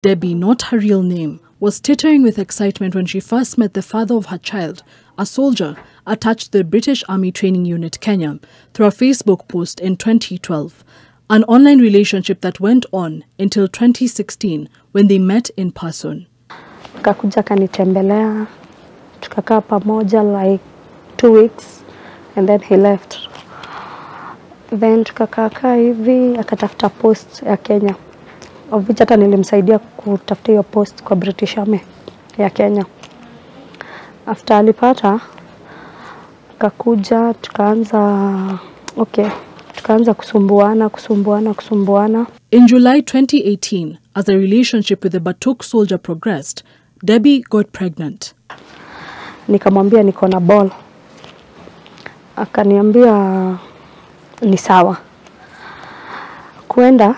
Debbie, not her real name, was tittering with excitement when she first met the father of her child, a soldier attached to the British Army Training Unit Kenya, through a Facebook post in 2012. An online relationship that went on until 2016 when they met in person. Akakuja kanitembelea, tukakaa pamoja like 2 weeks and then he left. Then tukakaa hivi akatafuta post ya Kenya. Of which hata nilimsaidia kutafuta hiyo post kwa British Army ya Kenya. After alipata akakuja tukaanza kusumbuana. In July 2018, as the relationship with the Batuk soldier progressed, Debbie got pregnant. Nikamwambia niko na ball. Akaniambia ni sawa. Kuenda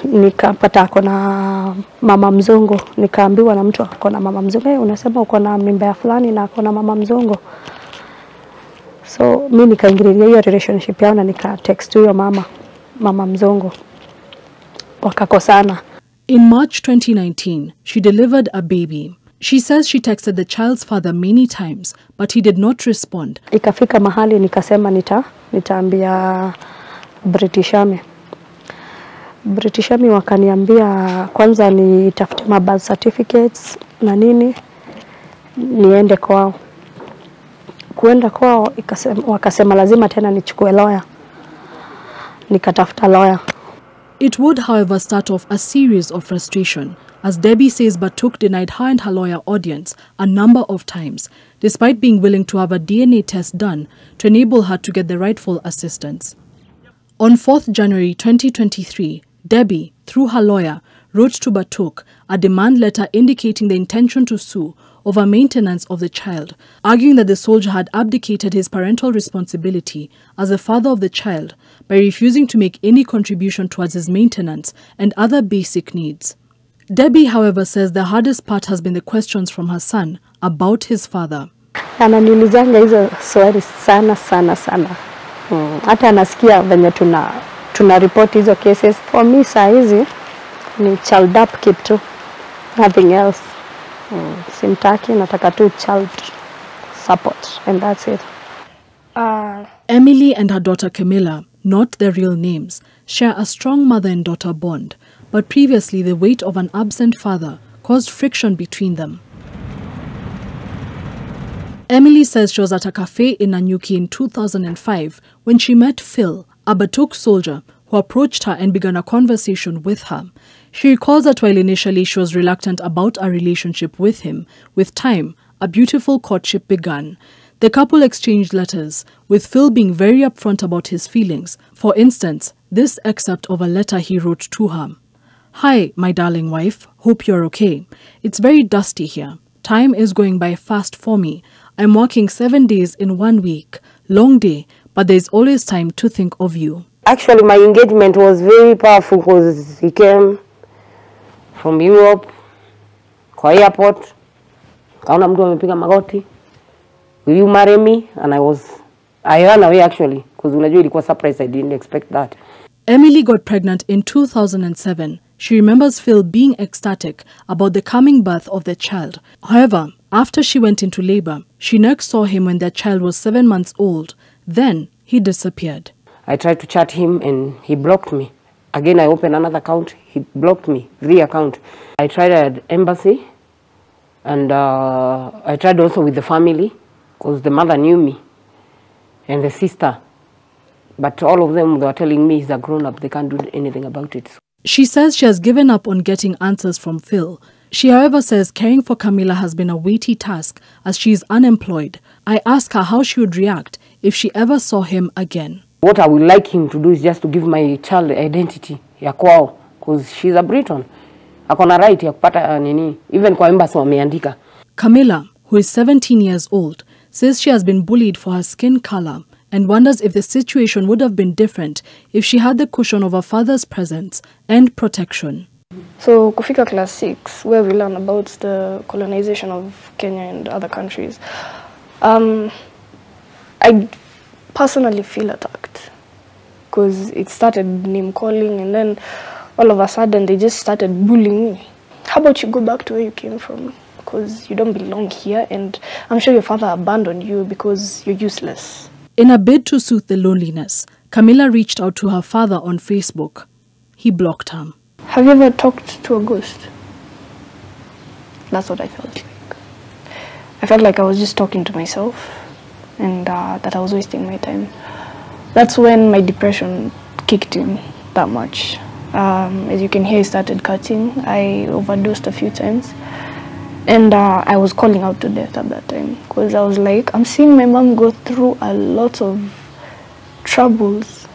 nikapata ako na mama mzungu, nikaambiwa na mtu ako na mama mzungu, unasema uko na mimba fulani na ako na mama mzungu. So mimi nikaingilia hiyo relationship yao na nika text huyo mama mzungu. Wakakosana. In March 2019, she delivered a baby. She says she texted the child's father many times, but he did not respond. Ikafika mahali nikasema nitaambia British Army. British Army wakaniambia kwanza nitafute ma birth certificates na nini niende kwao. Kuenda kwao wakasema lazima tena nichukue lawyer. Nikatafuta lawyer. It would, however, start off a series of frustration, as Debbie says Batuk denied her and her lawyer audience a number of times, despite being willing to have a DNA test done to enable her to get the rightful assistance. On 4th January 2023, Debbie, through her lawyer, wrote to Batuk a demand letter indicating the intention to sue over maintenance of the child, arguing that the soldier had abdicated his parental responsibility as the father of the child by refusing to make any contribution towards his maintenance and other basic needs. Debbie, however, says the hardest part has been the questions from her son about his father. Ananiulizanga hizo swali sana. Hata anasikia venye tuna report hizo cases. For me saa hizi ni child upkeep tu, nothing else. Simtaki, nataka tu child support, and that's it. Emily and her daughter Camilla, not their real names, share a strong mother and daughter bond, but previously the weight of an absent father caused friction between them. Emily says she was at a cafe in Nanyuki in 2005 when she met Phil, a Batuk soldier, who approached her and began a conversation with her. She recalls that while initially she was reluctant about a relationship with him, with time, a beautiful courtship began. The couple exchanged letters, with Phil being very upfront about his feelings. For instance, this excerpt of a letter he wrote to her. "Hi, my darling wife. Hope you're okay. It's very dusty here. Time is going by fast for me. I'm working 7 days in 1 week. Long day, but there's always time to think of you." Actually, my engagement was very powerful because he came from Europe, kwa airport, kaona mtu amepiga magoti, "Will you marry me?" And I ran away actually, because unajua ilikuwa surprise, I didn't expect that. Emily got pregnant in 2007. She remembers Phil being ecstatic about the coming birth of their child. However, after she went into labor, she next saw him when their child was 7 months old. Then he disappeared. I tried to chat him and he blocked me. Again, I opened another account, he blocked me, 3 accounts. I tried at embassy and I tried also with the family because the mother knew me and the sister. But all of them, they were telling me he's a grown-up, they can't do anything about it. She says she has given up on getting answers from Phil. She, however, says caring for Camilla has been a weighty task as she is unemployed. I ask her how she would react if she ever saw him again. What I would like him to do is just to give my child identity ya kwao, because she's a Briton. Akona right ya kupata nini, even kwa embassy wameandika. Camilla, who is 17 years old, says she has been bullied for her skin color and wonders if the situation would have been different if she had the cushion of her father's presence and protection. So, kufika class 6, where we learn about the colonization of Kenya and other countries, I personally feel attacked because it started name calling and then all of a sudden they just started bullying me. how about you go back to where you came from? Because you don't belong here, and I'm sure your father abandoned you because you're useless. In a bid to soothe the loneliness, Camilla reached out to her father on Facebook. He blocked her. Have you ever talked to a ghost? That's what I felt like. I felt like I was just talking to myself, and that I was wasting my time. That's when my depression kicked in that much. As you can hear, I started cutting. I overdosed a few times. And I was calling out to death at that time. Because I was like, I'm seeing my mom go through a lot of troubles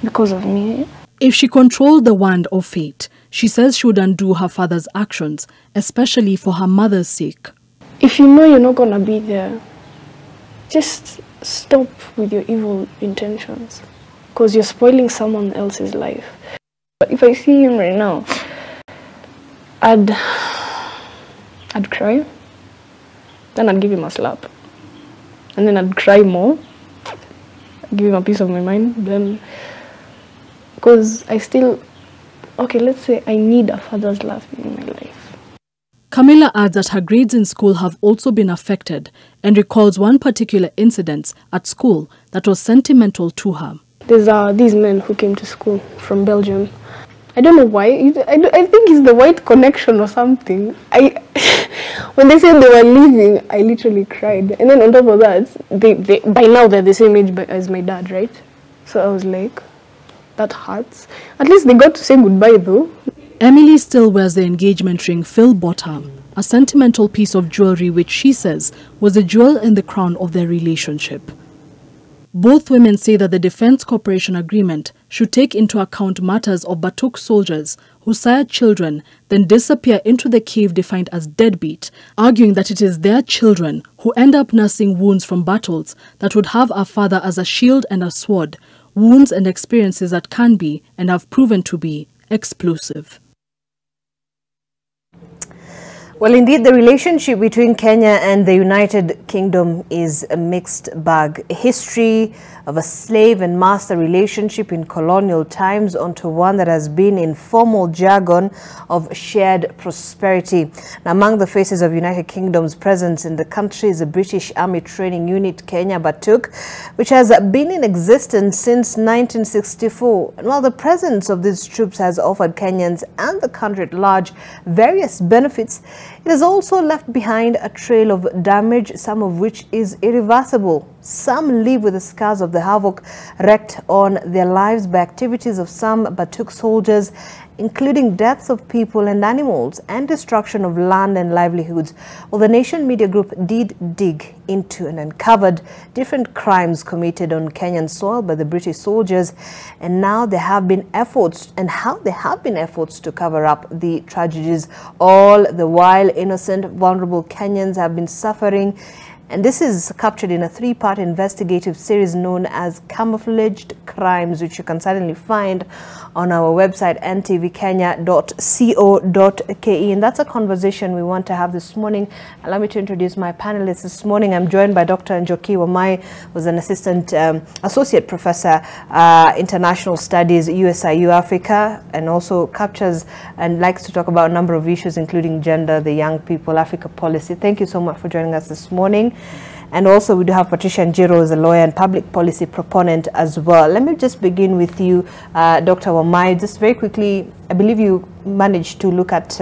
because of me. If she controlled the wand of fate, she says she would undo her father's actions, especially for her mother's sake. If you know you're not going to be there, just stop with your evil intentions. Because you're spoiling someone else's life. But if I see him right now, I'd cry. Then I'd give him a slap. And then I'd cry more. Give him a piece of my mind. Then, because I still, okay, let's say I need a father's love in my life. Camilla adds that her grades in school have also been affected and recalls one particular incident at school that was sentimental to her. There's these men who came to school from Belgium. I don't know why. I think it's the white connection or something. When they said they were leaving, I literally cried. And then on top of that, they by now they're the same age as my dad, right? So I was like, that hurts. At least they got to say goodbye though. Emily still wears the engagement ring Phil bought her, a sentimental piece of jewelry which she says was a jewel in the crown of their relationship. Both women say that the Defense Cooperation Agreement should take into account matters of Batuk soldiers who sire children, then disappear into the cave defined as deadbeat, arguing that it is their children who end up nursing wounds from battles that would have our father as a shield and a sword, wounds and experiences that can be and have proven to be explosive. Well, indeed, the relationship between Kenya and the United Kingdom is a mixed bag. A history of a slave and master relationship in colonial times onto one that has been in formal jargon of shared prosperity. Now, among the faces of United Kingdom's presence in the country is the British Army Training Unit Kenya Batuk, which has been in existence since 1964. And while the presence of these troops has offered Kenyans and the country at large various benefits, it has also left behind a trail of damage, some of which is irreversible. Some live with the scars of the havoc wreaked on their lives by activities of some Batuk soldiers, including deaths of people and animals and destruction of land and livelihoods. Well, the Nation Media Group did dig into and uncovered different crimes committed on Kenyan soil by the British soldiers, and now there have been efforts to cover up the tragedies, all the while innocent, vulnerable Kenyans have been suffering. And this is captured in a three-part investigative series known as Camouflaged Crimes, which you can certainly find on our website, ntvkenya.co.ke. And that's a conversation we want to have this morning. Allow me to introduce my panelists this morning. I'm joined by Dr. Njoki Wamai, who's an assistant associate professor, international studies, USIU Africa, and also captures and likes to talk about a number of issues, including gender, the young people, Africa policy. Thank you so much for joining us this morning. And also we do have Patricia Njiro, who's a lawyer and public policy proponent as well. Let me just begin with you, Dr. Wamai. Just very quickly, I believe you managed to look at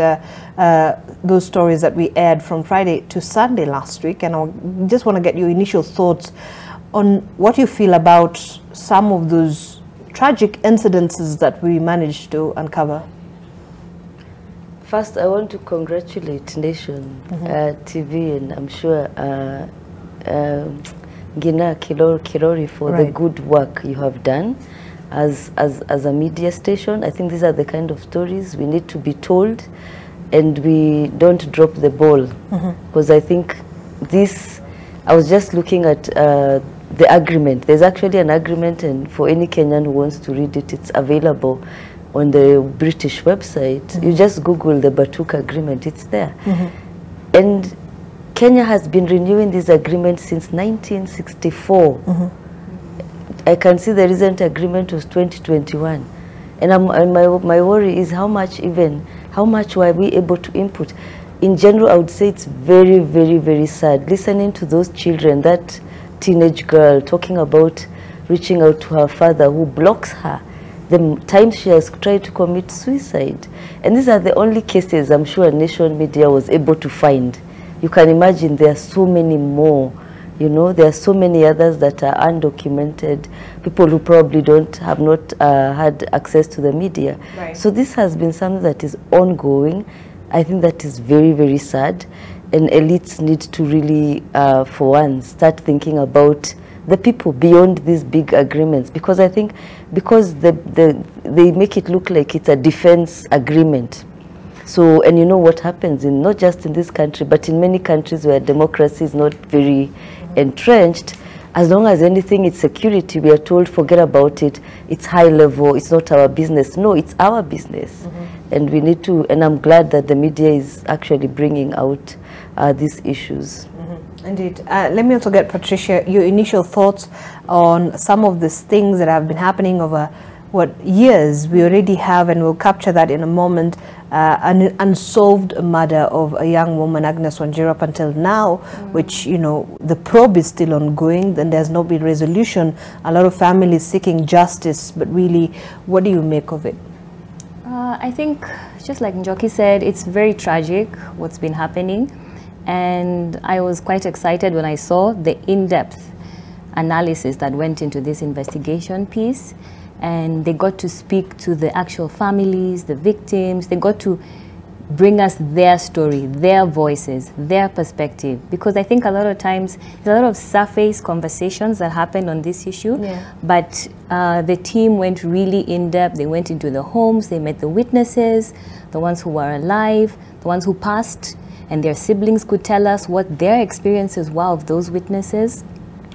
those stories that we aired from Friday to Sunday last week, and I just want to get your initial thoughts on what you feel about some of those tragic incidences that we managed to uncover. First, I want to congratulate Nation TV, and I'm sure Gina Kirori for the good work you have done as a media station. I think these are the kind of stories we need to be told, and we don't drop the ball, because I think this, I was just looking at the agreement. There's actually an agreement, and for any Kenyan who wants to read it, it's available on the British website. You just Google the Batuk Agreement, it's there. And Kenya has been renewing this agreement since 1964. I can see the recent agreement was 2021. And my worry is how How much were we able to input? In general, I would say it's very, very, very sad listening to those children, that teenage girl talking about reaching out to her father who blocks her, the times she has tried to commit suicide. And these are the only cases I'm sure nation media was able to find. You can imagine there are so many more. You know, there are so many others that are undocumented, people who probably have not had access to the media. Right. So this has been something that is ongoing. I think that is very, very sad. And elites need to really, for one, start thinking about the people beyond these big agreements. Because I think, because they make it look like it's a defense agreement. So, and you know what happens, in not just in this country, but in many countries where democracy is not very entrenched, as long as anything is security, we are told, forget about it, it's high level, it's not our business. No, it's our business. And we need to, and I'm glad that the media is actually bringing out these issues. Indeed. Let me also get, Patricia, your initial thoughts on some of these things that have been happening over what years we already have, and we'll capture that in a moment. An unsolved murder of a young woman, Agnes Wanjiru, up until now, which, you know, the probe is still ongoing, and there's not been resolution. A lot of families seeking justice, but really, what do you make of it? I think, just like Njoki said, it's very tragic what's been happening, and I was quite excited when I saw the in-depth analysis that went into this investigation piece, and they got to speak to the actual families, the victims. They got to bring us their story, their voices, their perspective, because I think a lot of times there's a lot of surface conversations that happen on this issue, but the team went really in depth. They went into the homes, they met the witnesses, the ones who were alive, the ones who passed, and their siblings could tell us what their experiences were of those witnesses,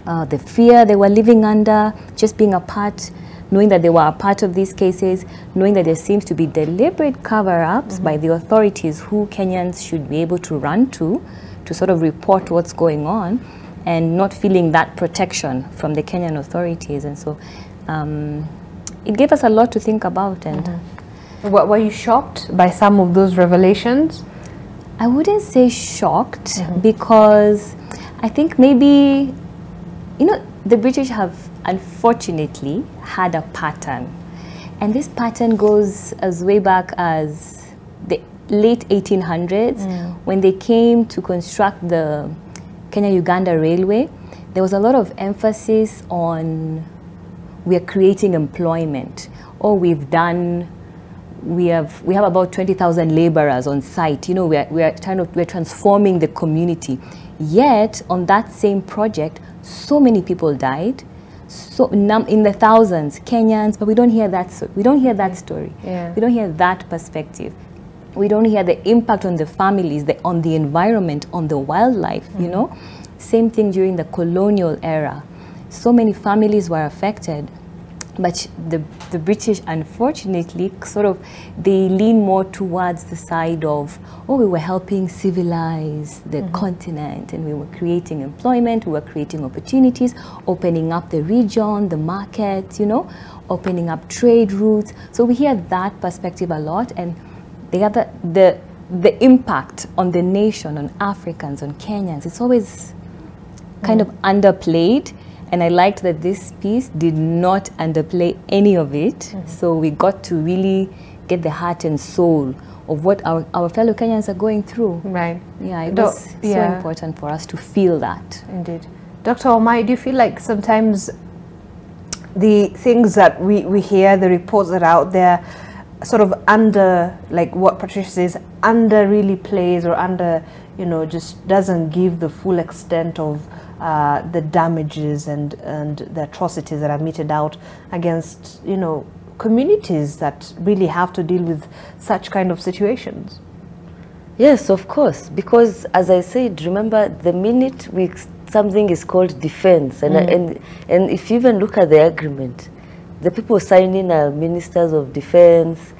the fear they were living under, just being a part, knowing that they were a part of these cases, knowing that there seems to be deliberate cover-ups by the authorities who Kenyans should be able to run to sort of report what's going on, and not feeling that protection from the Kenyan authorities. And so it gave us a lot to think about. And Were you shocked by some of those revelations? I wouldn't say shocked, because I think maybe, you know, the British have unfortunately had a pattern, and this pattern goes as way back as the late 1800s when they came to construct the Kenya-Uganda Railway. There was a lot of emphasis on, we are creating employment, or we have about 20,000 laborers on site. You know, we're transforming the community. Yet on that same project, so many people died, so in the thousands, Kenyans, but we don't hear that. We don't hear that story. We don't hear that perspective. We don't hear the impact on the families, on the environment, on the wildlife. You know, same thing during the colonial era. So many families were affected. But the British, unfortunately, sort of, they lean more towards the side of, oh, we were helping civilize the continent, and we were creating employment, we were creating opportunities, opening up the region, the market, you know, opening up trade routes. So we hear that perspective a lot, and the impact on the nation, on Africans, on Kenyans, it's always kind of underplayed. And I liked that this piece did not underplay any of it. So we got to really get the heart and soul of what our fellow Kenyans are going through. Right. Yeah, it was so important for us to feel that. Indeed. Dr. Omai, do you feel like sometimes the things that we hear, the reports that are out there, sort of under, like what Patricia says, under really plays, or under, you know, just doesn't give the full extent of the damages and the atrocities that are meted out against, you know, communities that really have to deal with such kind of situations? Yes, of course, because as I said, remember, the minute something is called defense, and if you even look at the agreement, the people signing are ministers of defense.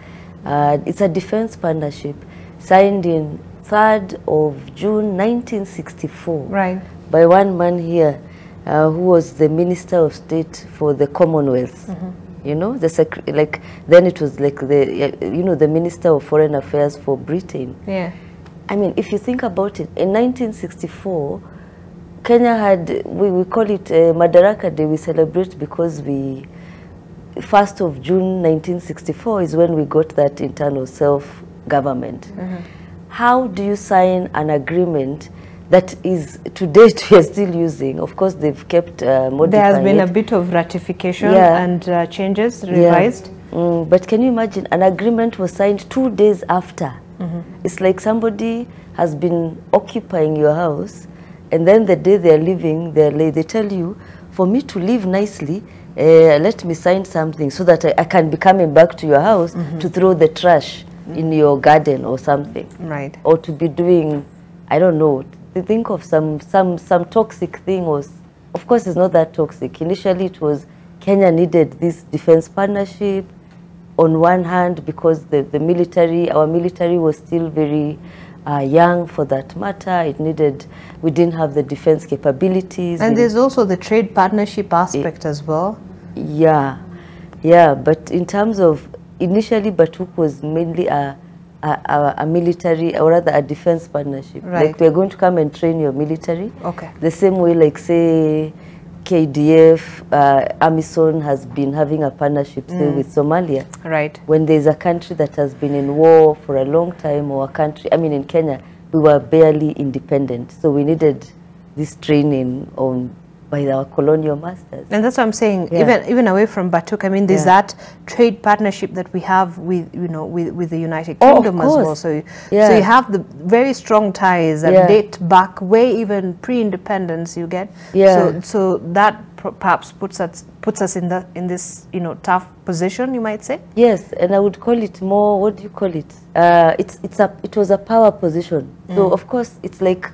It's a defense partnership signed in 3rd of June 1964. Right. By one man here who was the Minister of State for the Commonwealth. you know, like then it was like the, you know, the Minister of Foreign Affairs for Britain. Yeah. I mean, if you think about it, in 1964, Kenya had, we call it Madaraka Day, we celebrate because 1st of June 1964 is when we got that internal self-government. How do you sign an agreement that is, to date, we are still using? Of course, they've kept modifying There has been it. a bit of ratification Yeah. and changes, revised. Yeah. But can you imagine, an agreement was signed 2 days after. It's like somebody has been occupying your house, and then the day they're leaving, they tell you, for me to live nicely, let me sign something so that I can be coming back to your house to throw the trash in your garden or something. Right. Or to be doing, I don't know, to think of some toxic thing was, of course it's not that toxic. Initially it was Kenya needed this defense partnership on one hand because the military, our military was still very young for that matter. It needed, we didn't have the defense capabilities. And there's also the trade partnership aspect as well. Yeah, yeah, but in terms of, initially Batuk was mainly a military, or rather a defense partnership. Right. Like we're going to come and train your military. Okay. The same way, like say, KDF, AMISON has been having a partnership, say, with Somalia. Right. When there's a country that has been in war for a long time, or a country, I mean in Kenya, we were barely independent. So we needed this training by our colonial masters. And that's what I'm saying, Yeah. even away from Batuk, I mean, there's Yeah. that trade partnership that we have with, you know, with the United Oh, of Kingdom as well. course. So, Yeah. so you have the very strong ties that Yeah. date back way even pre-independence, you get. Yeah. So that perhaps puts us in this, you know, tough position, you might say. Yes, and I would call it more, what do you call it? It was a power position. So of course it's like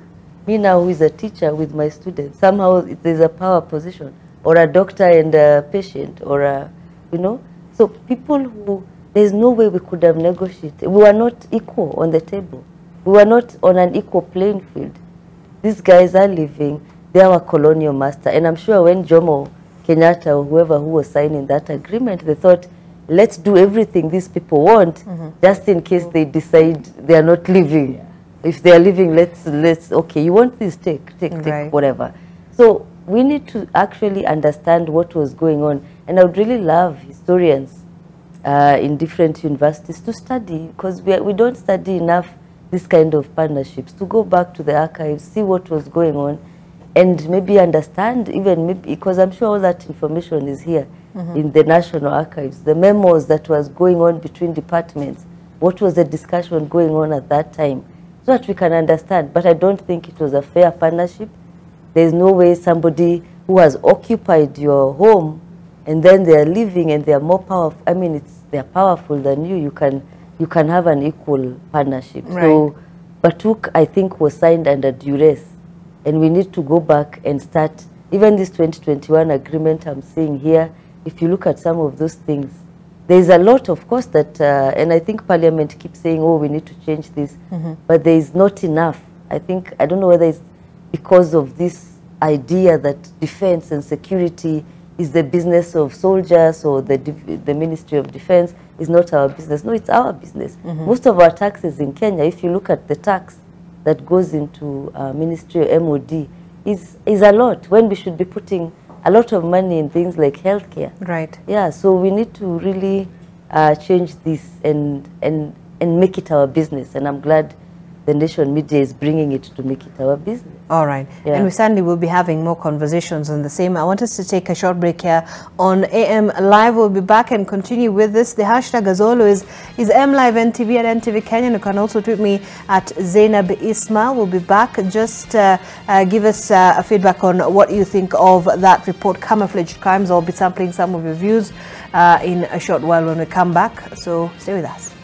me now who is a teacher with my students. Somehow there's a power position, or a doctor and a patient, or a, you know. So people who, there's no way we could have negotiated. We were not equal on the table. We were not on an equal playing field. These guys are living, they are a colonial master. And I'm sure when Jomo Kenyatta or whoever who was signing that agreement, they thought, let's do everything these people want, just in case they decide they are not living. If they are living, let's okay, you want this, take, Right. whatever. So we need to actually understand what was going on. And I would really love historians in different universities to study, because we don't study enough this kind of partnerships, to go back to the archives, see what was going on, and maybe understand, even maybe, because I'm sure all that information is here in the National Archives, the memos that was going on between departments, what was the discussion going on at that time, so that we can understand. But I don't think it was a fair partnership. There's no way somebody who has occupied your home and then they're living and they're more powerful, I mean, they're powerful than you, you can have an equal partnership. Right. So Batuk, I think, was signed under duress. And we need to go back and start, even this 2021 agreement I'm seeing here, if you look at some of those things, there's a lot, of course, that, and I think Parliament keeps saying, oh, we need to change this, but there is not enough. I don't know whether it's because of this idea that defense and security is the business of soldiers, or the Ministry of Defense is not our business. No, it's our business. Most of our taxes in Kenya, if you look at the tax that goes into Ministry of MOD, is a lot, when we should be putting a lot of money in things like healthcare. Right. Yeah, so we need to really change this and make it our business. And I'm glad the Nation Media is bringing it to make it our business. All right. Yeah. And we certainly will be having more conversations on the same. I want us to take a short break here on AM Live. We'll be back and continue with this. The hashtag, as always, is MLive NTV at NTV Kenya. You can also tweet me at Zainab Ismail. We'll be back. Just give us a feedback on what you think of that report, Camouflaged Crimes. I'll be sampling some of your views in a short while when we come back. So stay with us.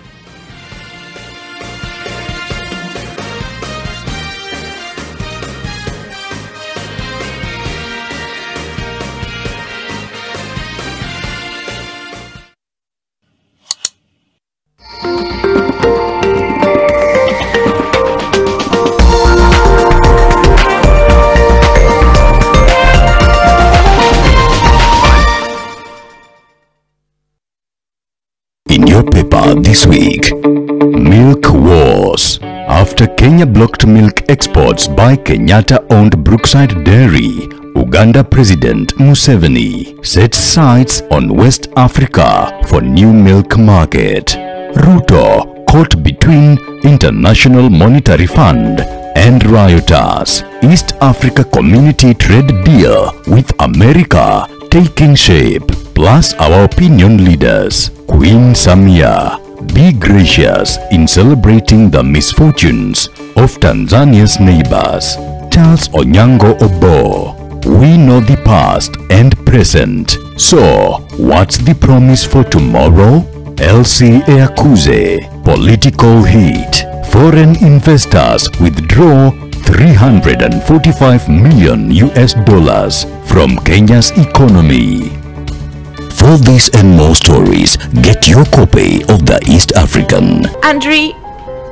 paper this week. Milk Wars. After Kenya blocked milk exports by Kenyatta-owned Brookside Dairy, Uganda President Museveni sets sights on West Africa for new milk market. Ruto caught between International Monetary Fund and rioters. East Africa Community Trade Deal with America taking shape. Plus our opinion leaders. Queen Samia, be gracious in celebrating the misfortunes of Tanzania's neighbors. Charles Onyango Obo. We know the past and present. So, what's the promise for tomorrow? LC Eakuze. Political heat. Foreign investors withdraw $345 million from Kenya's economy. For this and more stories, get your copy of the East African. Andriy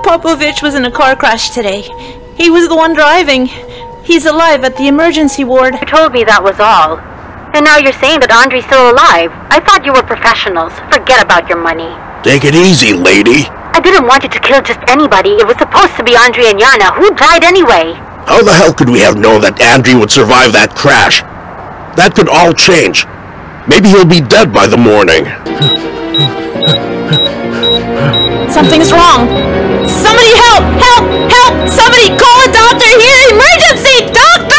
Popovich was in a car crash today. He was the one driving. He's alive at the emergency ward. You told me that was all. And now you're saying that Andriy's still alive. I thought you were professionals. Forget about your money. Take it easy, lady. I didn't want you to kill just anybody. It was supposed to be Andriy and Yana. Who died anyway? How the hell could we have known that Andriy would survive that crash? That could all change. Maybe he'll be dead by the morning. Something's wrong. Somebody help! Help! Help! Somebody call a doctor here! Emergency! Doctor!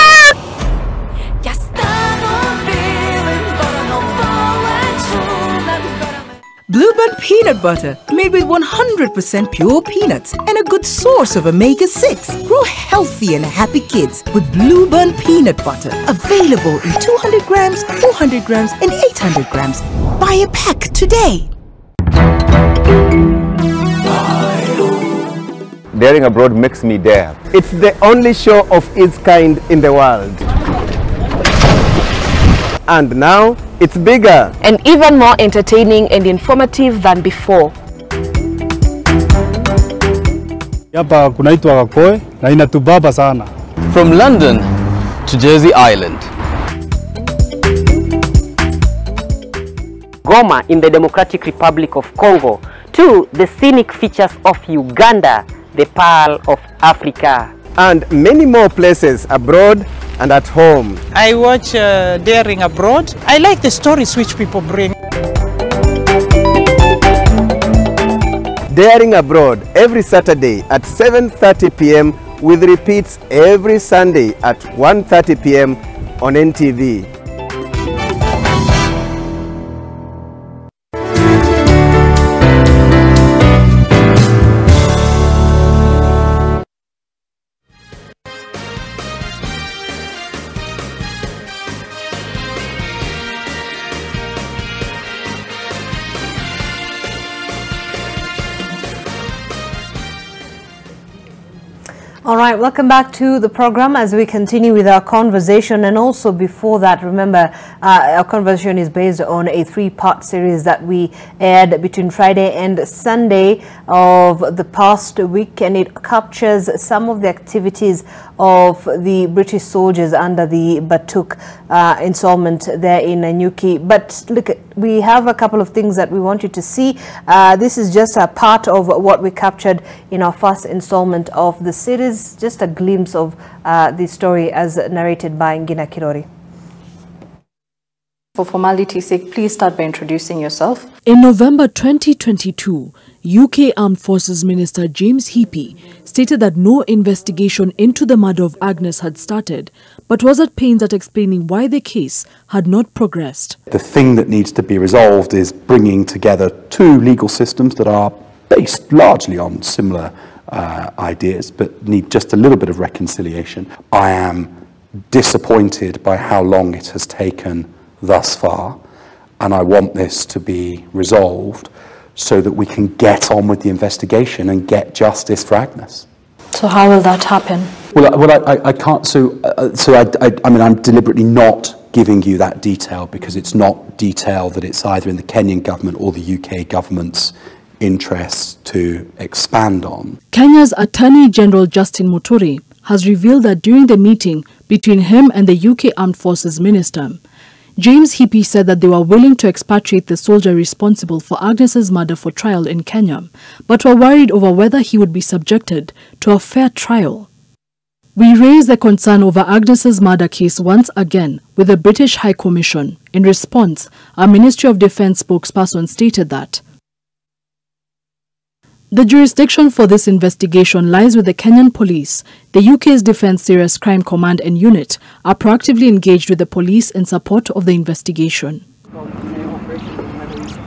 Blueband peanut butter, made with 100% pure peanuts and a good source of omega-6. Grow healthy and happy kids with Blueband peanut butter. Available in 200 grams, 400 grams, and 800 grams. Buy a pack today. Daring Abroad makes me dare. It's the only show of its kind in the world. And now, it's bigger. And even more entertaining and informative than before. Hapa kunaitwa Kakoe na inatubaba sana. From London to Jersey Island. Goma in the Democratic Republic of Congo to the scenic features of Uganda, the Pearl of Africa. And many more places abroad and at home. I watch Daring Abroad. I like the stories which people bring. Daring Abroad every Saturday at 7:30 p.m. with repeats every Sunday at 1:30 p.m. on NTV. All right, welcome back to the program as we continue with our conversation. And also before that, remember, our conversation is based on a three-part series that we aired between Friday and Sunday of the past week, and it captures some of the activities of the British soldiers under the Batuk installment there in Nanyuki. But look, we have a couple of things that we want you to see. This is just a part of what we captured in our first installment of the series. Just a glimpse of the story as narrated by Ngina Kirori. For formality's sake, please start by introducing yourself. In November 2022, UK Armed Forces Minister James Heappey stated that no investigation into the murder of Agnes had started, but was at pains at explaining why the case had not progressed. The thing that needs to be resolved is bringing together two legal systems that are based largely on similar ideas, but need just a little bit of reconciliation. I am disappointed by how long it has taken thus far, and I want this to be resolved so that we can get on with the investigation and get justice for Agnes. So how will that happen? Well, I can't. I mean, I'm deliberately not giving you that detail because it's not detail that it's either in the Kenyan government or the UK government's interest to expand on. Kenya's Attorney General Justin Muturi has revealed that during the meeting between him and the UK Armed Forces Minister, James Heapy said that they were willing to expatriate the soldier responsible for Agnes's murder for trial in Kenya, but were worried over whether he would be subjected to a fair trial. We raised the concern over Agnes's murder case once again with the British High Commission. In response, our Ministry of Defence spokesperson stated that the jurisdiction for this investigation lies with the Kenyan police. The UK's Defence Serious Crime Command and Unit are proactively engaged with the police in support of the investigation.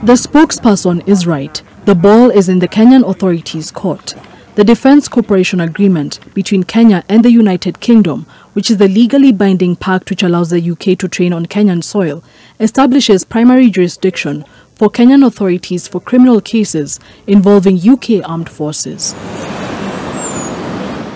The spokesperson is right. The ball is in the Kenyan authorities' court. The Defence Cooperation Agreement between Kenya and the United Kingdom, which is the legally binding pact which allows the UK to train on Kenyan soil, establishes primary jurisdiction for Kenyan authorities for criminal cases involving UK armed forces.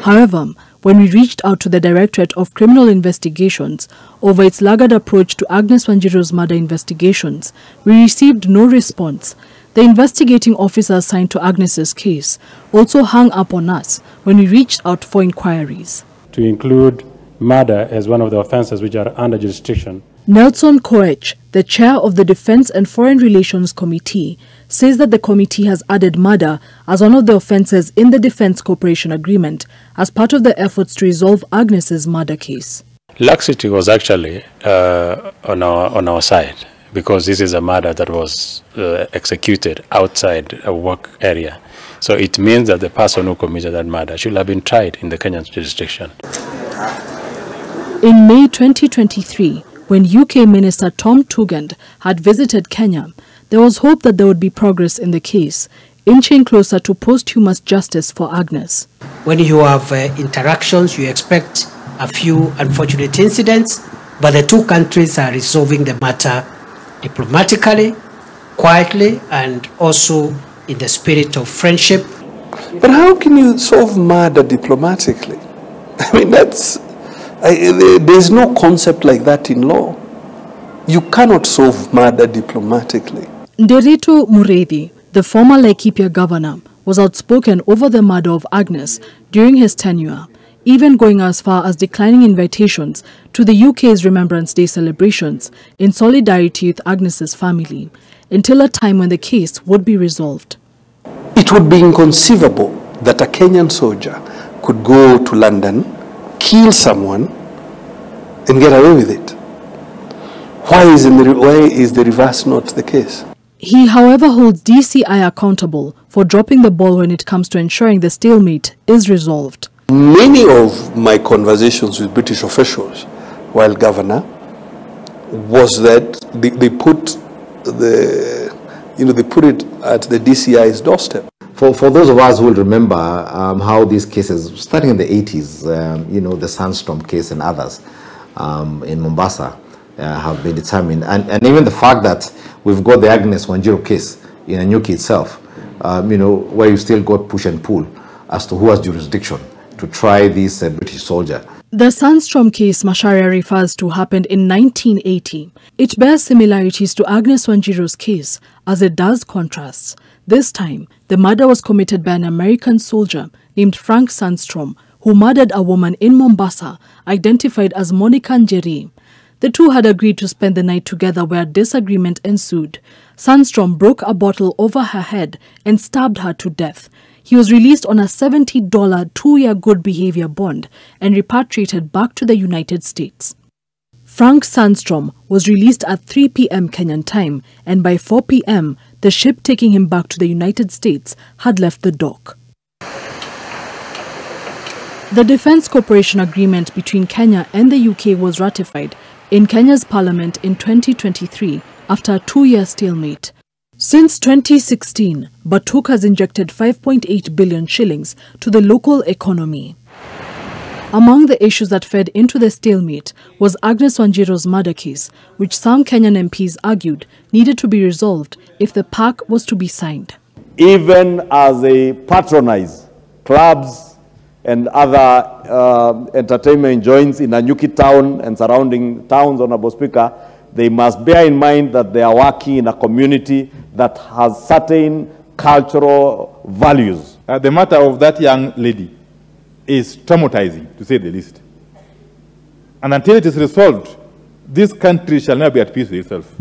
However, when we reached out to the Directorate of Criminal Investigations over its laggard approach to Agnes Wanjiru's murder investigations, we received no response. The investigating officer assigned to Agnes's case also hung up on us when we reached out for inquiries. To include murder as one of the offences which are under jurisdiction. Nelson Koech, the chair of the Defence and Foreign Relations Committee, says that the committee has added murder as one of the offences in the Defence Cooperation Agreement as part of the efforts to resolve Agnes's murder case. Laxity was actually on our side, because this is a murder that was executed outside a work area. So it means that the person who committed that murder should have been tried in the Kenyan jurisdiction. In May 2023, when UK Minister Tom Tugend had visited Kenya, there was hope that there would be progress in the case, inching closer to posthumous justice for Agnes. When you have interactions, you expect a few unfortunate incidents, but the two countries are resolving the matter diplomatically, quietly, and also in the spirit of friendship. But how can you solve murder diplomatically? I mean, there's no concept like that in law. You cannot solve murder diplomatically. Nderitu Mureithi, the former Laikipia governor, was outspoken over the murder of Agnes during his tenure, even going as far as declining invitations to the UK's Remembrance Day celebrations in solidarity with Agnes's family, until a time when the case would be resolved. It would be inconceivable that a Kenyan soldier could go to London, kill someone, and get away with it. Why is the reverse not the case? He, however, holds DCI accountable for dropping the ball when it comes to ensuring the stalemate is resolved. Many of my conversations with British officials while governor was that they put it at the DCI's doorstep. For those of us who will remember how these cases, starting in the 80s, the Sandstorm case and others in Mombasa have been determined. And even the fact that we've got the Agnes Wanjiru case in Anyuki itself, where you still got push and pull as to who has jurisdiction to try this British soldier. The Sandstorm case Macharia refers to happened in 1980. It bears similarities to Agnes Wanjiru's case, as it does contrasts. This time, the murder was committed by an American soldier named Frank Sandstrom, who murdered a woman in Mombasa, identified as Monica Njeri. The two had agreed to spend the night together where disagreement ensued. Sandstrom broke a bottle over her head and stabbed her to death. He was released on a $70 2-year good behavior bond and repatriated back to the United States. Frank Sandstrom was released at 3 p.m. Kenyan time, and by 4 p.m., the ship taking him back to the United States had left the dock. The Defence Cooperation Agreement between Kenya and the UK was ratified in Kenya's parliament in 2023 after a 2-year stalemate. Since 2016, Batuk has injected 5.8 billion shillings to the local economy. Among the issues that fed into the stalemate was Agnes Wanjiru's murder case, which some Kenyan MPs argued needed to be resolved if the pact was to be signed. Even as they patronize clubs and other entertainment joints in Anyuki town and surrounding towns, Honorable Speaker, they must bear in mind that they are working in a community that has certain cultural values. The matter of that young lady is traumatizing, to say the least. And until it is resolved, this country shall never be at peace with itself.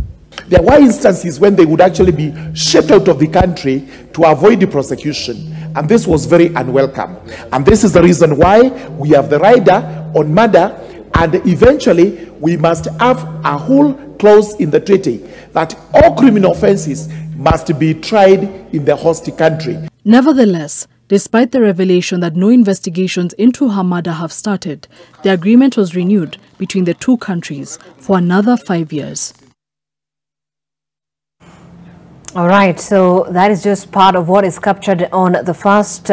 There were instances when they would actually be shipped out of the country to avoid the prosecution, and this was very unwelcome. And this is the reason why we have the rider on murder, and eventually we must have a whole clause in the treaty that all criminal offenses must be tried in the host country. Nevertheless, despite the revelation that no investigations into her murder have started, the agreement was renewed between the two countries for another 5 years. All right, so that is just part of what is captured on the first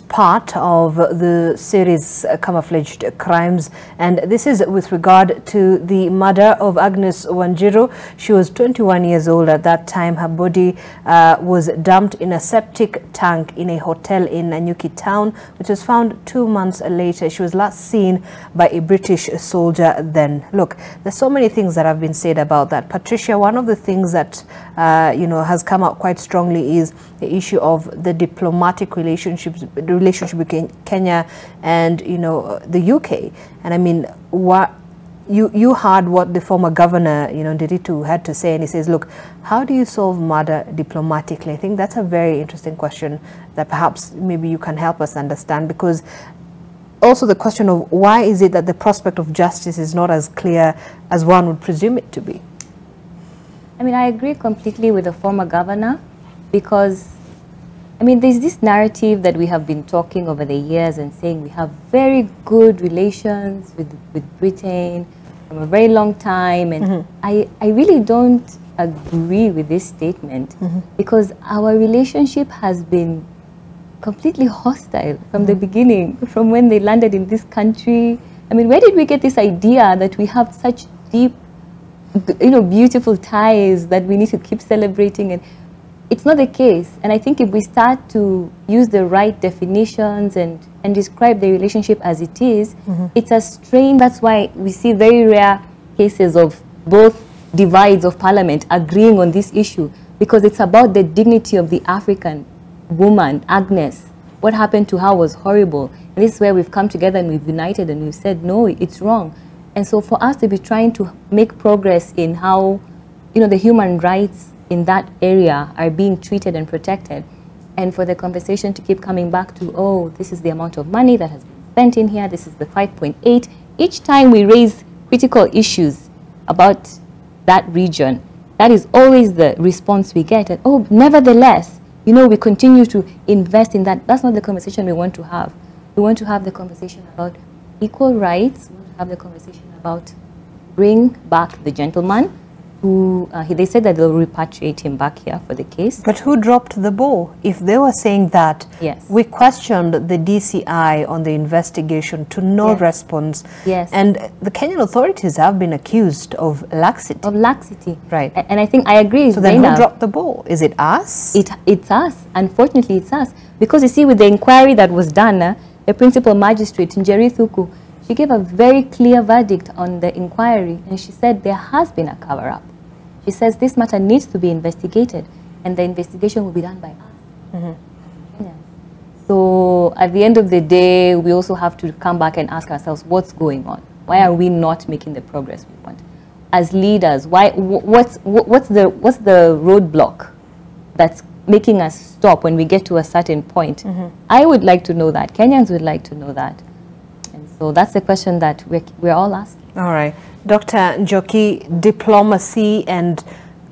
part of the series Camouflaged Crimes, and this is with regard to the murder of Agnes Wanjiru. She was 21 years old at that time. Her body was dumped in a septic tank in a hotel in Nanyuki town, which was found 2 months later. She was last seen by a British soldier then. Look, there's so many things that have been said about that. Patricia, one of the things that has come out quite strongly is the issue of the diplomatic relationship between Kenya and the UK. And I mean, what you heard what the former governor Nderitu had to say, and he says, look, how do you solve murder diplomatically? I think that's a very interesting question that perhaps maybe you can help us understand, because also the question of why is it that the prospect of justice is not as clear as one would presume it to be? I mean, I agree completely with the former governor, because, I mean, there's this narrative that we have been talking over the years and saying we have very good relations with Britain from a very long time, and I really don't agree with this statement, because our relationship has been completely hostile from the beginning, from when they landed in this country. I mean, where did we get this idea that we have such deep, beautiful ties that we need to keep celebrating? And it's not the case. And I think if we start to use the right definitions and describe the relationship as it is, it's a strain. That's why we see very rare cases of both divides of parliament agreeing on this issue, because it's about the dignity of the African woman, Agnes. What happened to her was horrible. And this is where we've come together and we've united and we've said, no, it's wrong. And so for us to be trying to make progress in how, the human rights in that area are being treated and protected, and for the conversation to keep coming back to, oh, this is the amount of money that has been spent in here, this is the 5.8. Each time we raise critical issues about that region, that is always the response we get. And, oh, nevertheless, we continue to invest in that. That's not the conversation we want to have. We want to have the conversation about equal rights. We want to have the conversation about bring back the gentleman who, they said that they'll repatriate him back here for the case. But who dropped the ball? If they were saying that, yes, we questioned the DCI on the investigation to no yes, response. Yes. And the Kenyan authorities have been accused of laxity. Of laxity. Right. And I think I agree. So then who dropped the ball? Is it us? It's us. Unfortunately, it's us. Because you see, with the inquiry that was done, the principal magistrate, Njeri Thuku, she gave a very clear verdict on the inquiry, and she said there has been a cover-up. She says this matter needs to be investigated, and the investigation will be done by us. Yes. So at the end of the day, we also have to come back and ask ourselves, what's going on? Why are we not making the progress we want? As leaders, what's the roadblock that's making us stop when we get to a certain point? I would like to know that. Kenyans would like to know that. And so that's the question that we're all asking. All right. Dr. Njoki, diplomacy and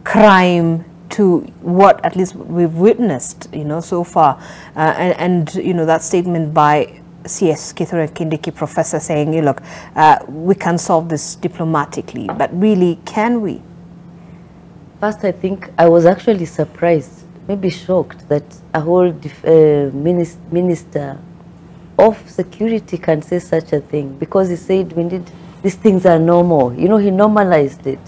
crime to what at least we've witnessed, so far. And that statement by CS Kithure Kindiki, professor, saying, look, we can solve this diplomatically, but really, can we? First, I think I was actually surprised, maybe shocked, that a whole minister of security can say such a thing, because he said these things are normal. He normalized it.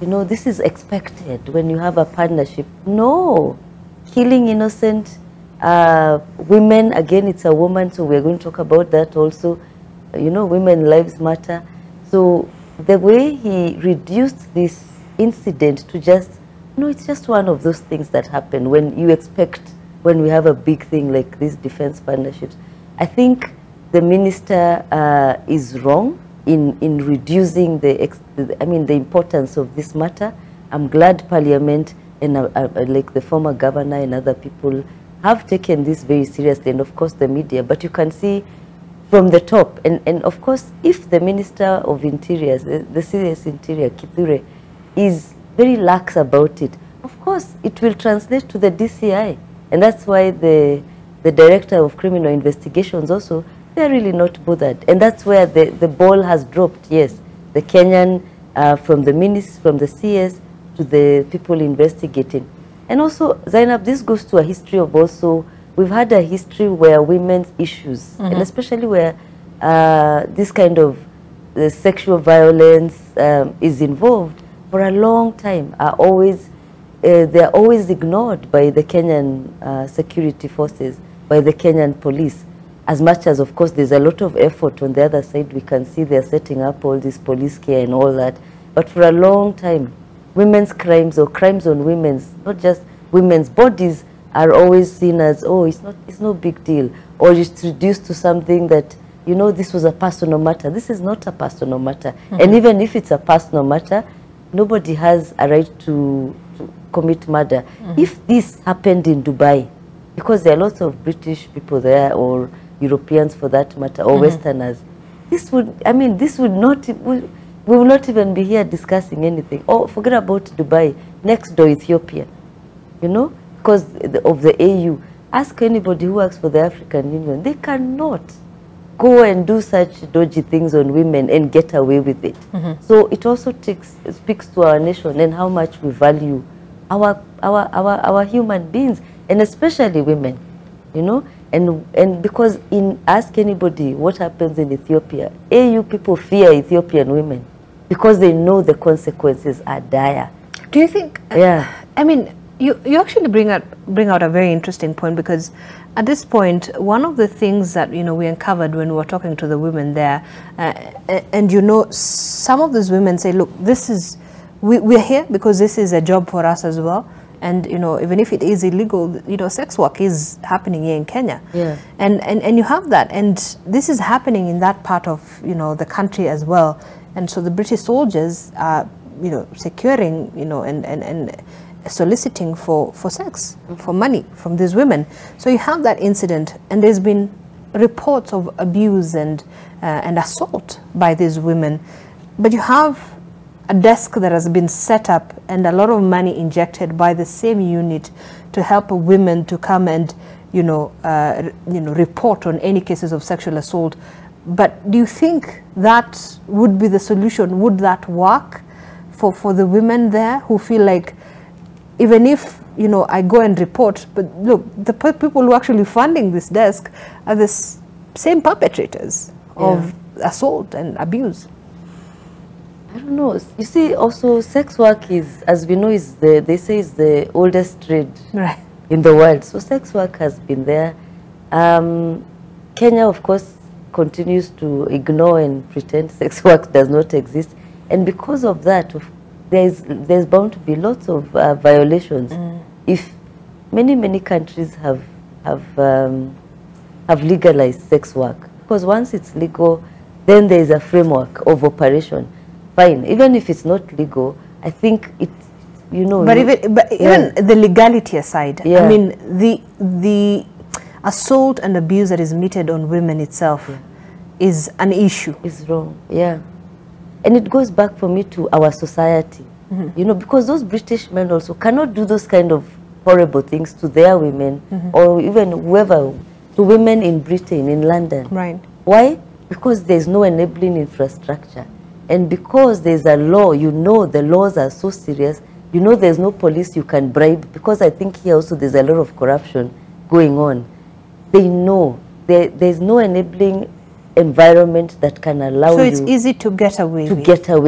This is expected when you have a partnership. No, killing innocent women, again, it's a woman, so we're going to talk about that also. Women lives matter. So the way he reduced this incident to just, it's just one of those things that happen when you expect, when we have a big thing like these defense partnerships. I think the minister is wrong in reducing the importance of this matter. I'm glad Parliament and like the former governor and other people have taken this very seriously, and of course the media. But you can see from the top, and of course, if the Minister of Interior, the CS Interior, Kithure, is very lax about it, of course it will translate to the DCI, and that's why the Director of Criminal Investigations also, they're really not bothered, and that's where the ball has dropped. Yes, the Kenyan from the CS to the people investigating. And also, Zainab, this goes to a history of also, we've had a history where women's issues, and especially where this kind of sexual violence is involved for a long time, are always, they're always ignored by the Kenyan security forces, by the Kenyan police. As much as, of course, there's a lot of effort on the other side, we can see they're setting up all this police care and all that. But for a long time, women's crimes or crimes on women's, not just women's bodies, are always seen as, oh, it's no big deal, or it's reduced to something that, you know, this was a personal matter. This is not a personal matter. And even if it's a personal matter, nobody has a right to commit murder. If this happened in Dubai, because there are lots of British people there, or Europeans for that matter, or Westerners, this would, this would not, we will not even be here discussing anything. Oh, forget about Dubai, next door Ethiopia, you know, because of the AU. Ask anybody who works for the African Union, they cannot go and do such dodgy things on women and get away with it. So it also speaks to our nation and how much we value our human beings, and especially women, you know. And because ask anybody what happens in Ethiopia, AU people fear Ethiopian women because they know the consequences are dire. Do you think? Yeah. I mean, you actually bring out a very interesting point, because at this point, one of the things that we uncovered when we were talking to the women there, and some of these women say, look, this is we're here because this is a job for us as well. And even if it is illegal, sex work is happening here in Kenya. Yeah. And you have that, and this is happening in that part of the country as well. And so the British soldiers are securing and soliciting for sex, for money from these women. So you have that incident, and there's been reports of abuse and assault by these women. But you have a desk that has been set up and a lot of money injected by the same unit to help women to come and report on any cases of sexual assault. But do you think that would be the solution? Would that work for the women there who feel like, even if I go and report, but look, the people who are actually funding this desk are the same perpetrators of assault and abuse? I don't know. You see, also sex work is, as we know, they say is the oldest trade in the world. So sex work has been there. Kenya, of course, continues to ignore and pretend sex work does not exist, and because of that, there's bound to be lots of violations. If many countries have legalized sex work, because once it's legal, then there is a framework of operation. Fine, even if it's not legal, I think it, But even the legality aside, I mean, the assault and abuse that is meted on women itself is an issue. It's wrong, and it goes back for me to our society, because those British men also cannot do those kind of horrible things to their women, or even whoever, to women in Britain, in London. Right. Why? Because there's no enabling infrastructure. And because there's a law, the laws are so serious, there's no police you can bribe, because I think here also there's a lot of corruption going on. They know there's no enabling environment that can allow you. So it's easy to get away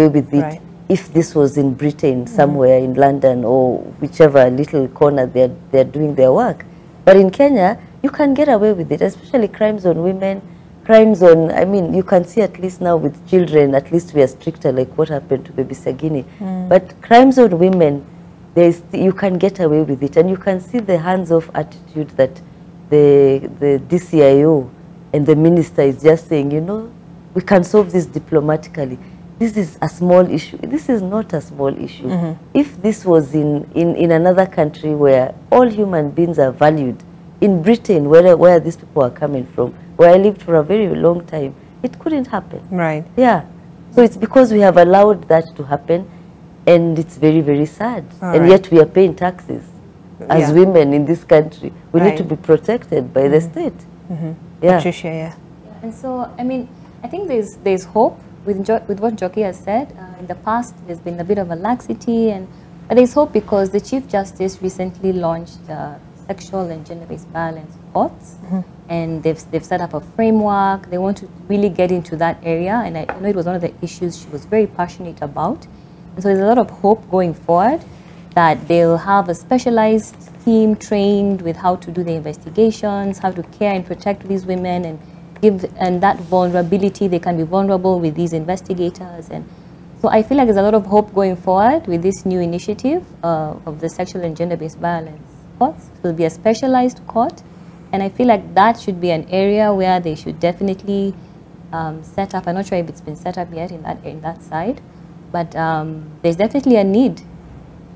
with it. If this was in Britain, somewhere in London, or whichever little corner they're doing their work. But in Kenya, you can get away with it, especially crimes on women, crimes on, I mean, you can see at least now with children, at least we are stricter, like what happened to Baby Sagini. But crimes on women, you can get away with it. And you can see the hands-off attitude that the DCIO and the minister is just saying, we can solve this diplomatically. This is a small issue. This is not a small issue. If this was in another country where all human beings are valued, in Britain, where these people are coming from, where I lived for a very long time, it couldn't happen. Right. Yeah. So it's because we have allowed that to happen, and it's very, very sad. And yet we are paying taxes as women in this country. We need to be protected by the state. Yeah. Patricia, yeah. And so, I mean, I think there's hope with what Njoki has said. In the past, there's been a bit of a laxity, but there's hope because the Chief Justice recently launched sexual and gender-based violence courts, and they've set up a framework. They want to really get into that area, and I know it was one of the issues she was very passionate about. And so there's a lot of hope going forward that they'll have a specialized team trained with how to do the investigations, how to care and protect these women, and that vulnerability, they can be vulnerable with these investigators. And so I feel like there's a lot of hope going forward with this new initiative of the sexual and gender-based violence courts. It will be a specialized court, and I feel like that should be an area where they should definitely set up. I'm not sure if it's been set up yet in that side, but there's definitely a need,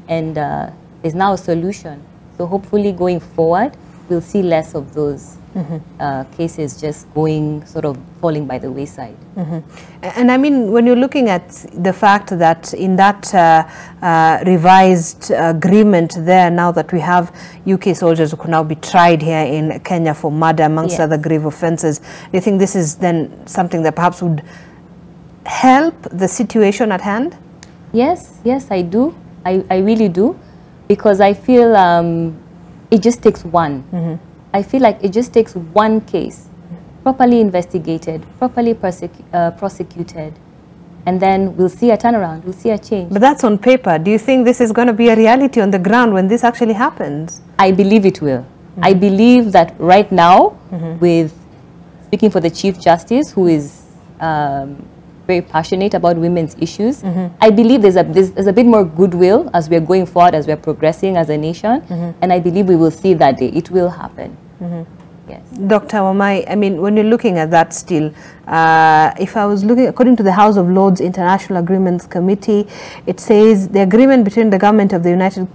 and there's now a solution. So hopefully going forward, we'll see less of those cases just falling by the wayside. And I mean, when you're looking at the fact that in that revised agreement there, now that we have UK soldiers who can now be tried here in Kenya for murder amongst other grave offences, do you think this is then something that perhaps would help the situation at hand? Yes, I do. I really do, because I feel it just takes one. I feel like it just takes one case, properly investigated, properly prosecuted, and then we'll see a turnaround, we'll see a change. But that's on paper. Do you think this is going to be a reality on the ground when this actually happens? I believe it will. I believe that right now, with speaking for the Chief Justice, who is very passionate about women's issues, I believe there's a bit more goodwill as we're going forward, as we're progressing as a nation, and I believe we will see that day. It will happen. Yes. Dr. Wamai, I mean, when you're looking at that still, if I was looking, according to the House of Lords International Agreements Committee, it says the agreement between the government of the United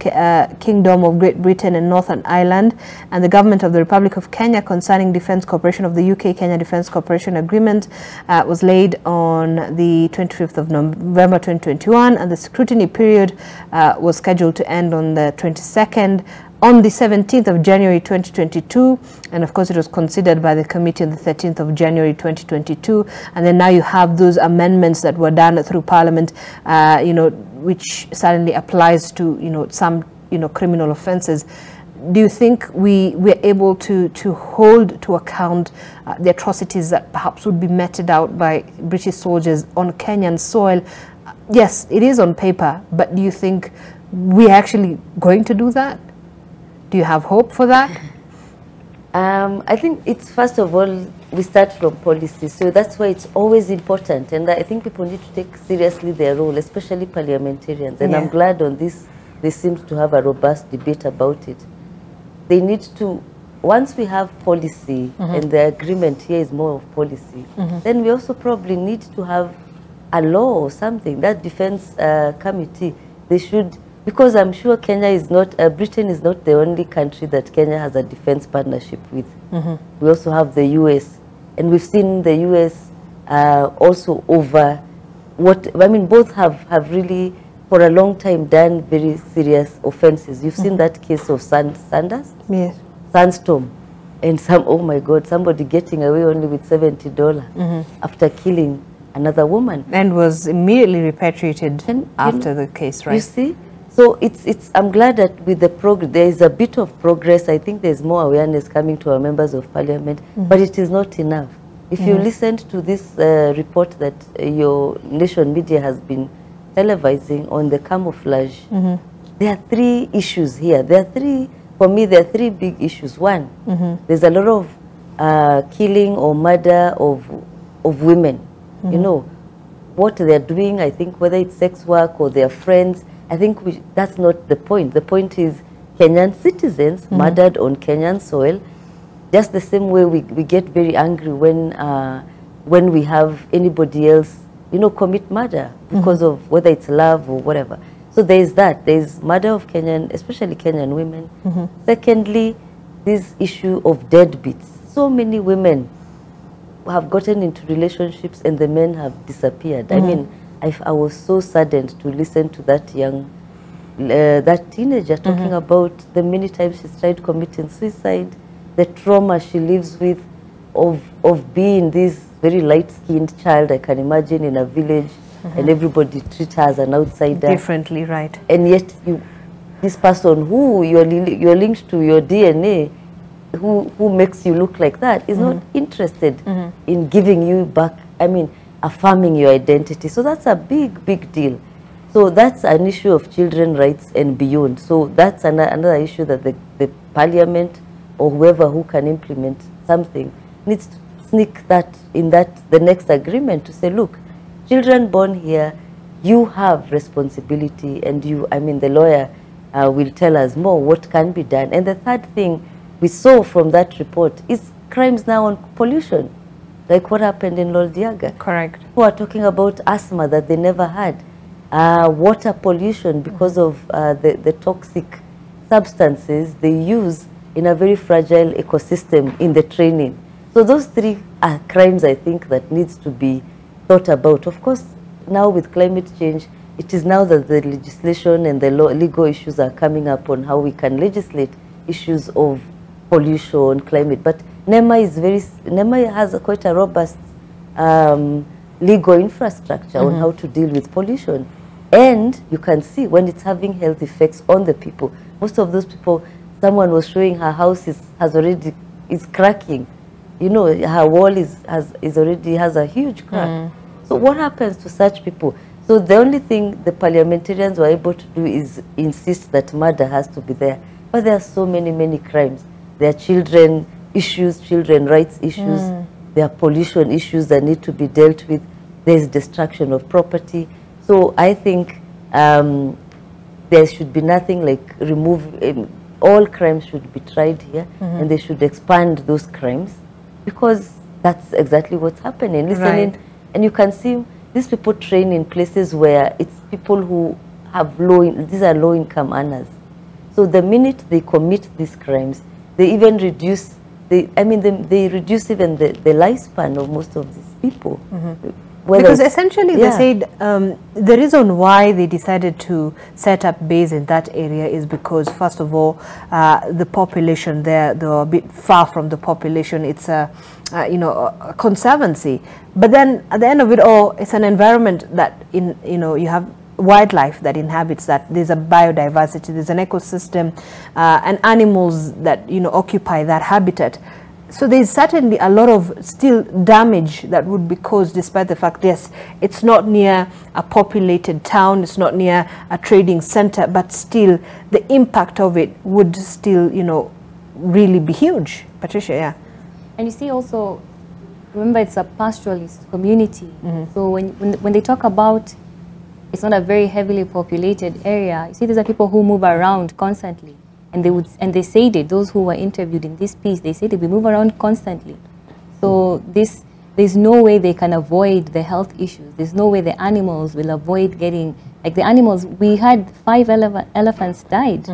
Kingdom of Great Britain and Northern Ireland and the government of the Republic of Kenya concerning defence cooperation of the UK-Kenya Defence Cooperation Agreement was laid on the 25th of November 2021, and the scrutiny period was scheduled to end on the 22nd. On the 17th of January 2022, and of course it was considered by the committee on the 13th of January 2022, and then now you have those amendments that were done through Parliament, which suddenly applies to some criminal offences. Do you think we're able to hold to account the atrocities that perhaps would be meted out by British soldiers on Kenyan soil? Yes, it is on paper, but do you think we're actually going to do that? Do you have hope for that? I think it's, first of all, we start from policy. So that's why it's always important. And I think people need to take seriously their role, especially parliamentarians. And I'm glad on this, they seem to have a robust debate about it. They need to, once we have policy, and the agreement here is more of policy, then we also probably need to have a law or something. That defense committee, they should, because I'm sure Kenya is not, Britain is not the only country that Kenya has a defense partnership with. We also have the US, and we've seen the US also over both have really for a long time done very serious offenses. You've seen that case of Sanders? Yes. Sandstorm. And oh my God, somebody getting away only with $70 after killing another woman. And was immediately repatriated after the case, right? You see? So I'm glad that with the progress, there is a bit of progress. I think there's more awareness coming to our members of parliament, but it is not enough. If you listened to this report that your nation media has been televising on the camouflage, there are three issues here. For me, there are three big issues. One, there's a lot of killing or murder of women. You know, what they're doing, I think, whether it's sex work or their friends, I think that's not the point. The point is Kenyan citizens murdered on Kenyan soil. Just the same way we get very angry when when we have anybody else, you know, commit murder because of whether it's love or whatever. So there's that. There's murder of Kenyan, especially Kenyan women. Secondly, this issue of deadbeats. So many women have gotten into relationships and the men have disappeared. I mean, I was so saddened to listen to that that teenager talking about the many times she's tried committing suicide, the trauma she lives with of being this very light-skinned child, I can imagine, in a village, and everybody treats her as an outsider. Differently, right. And yet this person who you're linked to your DNA, who makes you look like that, is not interested in giving you back, I mean, affirming your identity. So that's a big, big deal. So that's an issue of children's rights and beyond. So that's another issue that the parliament or whoever who can implement something needs to sneak that in the next agreement to say, look, children born here, you have responsibility, and the lawyer will tell us more what can be done. And the third thing we saw from that report is crimes now on pollution, like what happened in Loldiaga. Correct. Who are talking about asthma that they never had, water pollution because of the toxic substances they use in a very fragile ecosystem in the training. So those three are crimes, I think, that needs to be thought about. Of course, now with climate change, it is now that the legislation and the legal issues are coming up on how we can legislate issues of pollution, climate. But NEMA has quite a robust legal infrastructure on how to deal with pollution. And you can see when it's having health effects on the people. Most of those people, someone was showing her house is cracking. You know, her wall already has a huge crack. So what happens to such people? So the only thing the parliamentarians were able to do is insist that murder has to be there. But there are so many, many crimes. There are children issues, children rights issues. There are pollution issues that need to be dealt with. There's destruction of property. So I think there should be nothing like all crimes should be tried here, and they should expand those crimes, because that's exactly what's happening. Listening, and you can see these people train in places where it's people who have these are low-income earners. So the minute they commit these crimes, they even reduce, they reduce even the lifespan of most of these people. Because essentially they said the reason why they decided to set up base in that area is because, first of all, the population there, they're a bit far from the population. It's a conservancy. But then at the end of it all, it's an environment that you have wildlife that inhabits that. There's a biodiversity, there's an ecosystem, and animals that occupy that habitat. So there's certainly a lot of still damage that would be caused, despite the fact, yes, it's not near a populated town, it's not near a trading center, but still the impact of it would still, really be huge. Patricia, yeah. And you see also, remember, it's a pastoralist community. So when they talk about it's not a very heavily populated area, you see these are people who move around constantly. And they said it, those who were interviewed in this piece, they said we move around constantly. So there's no way they can avoid the health issues. There's no way the animals will avoid getting, like the animals, we had 5 elephants died.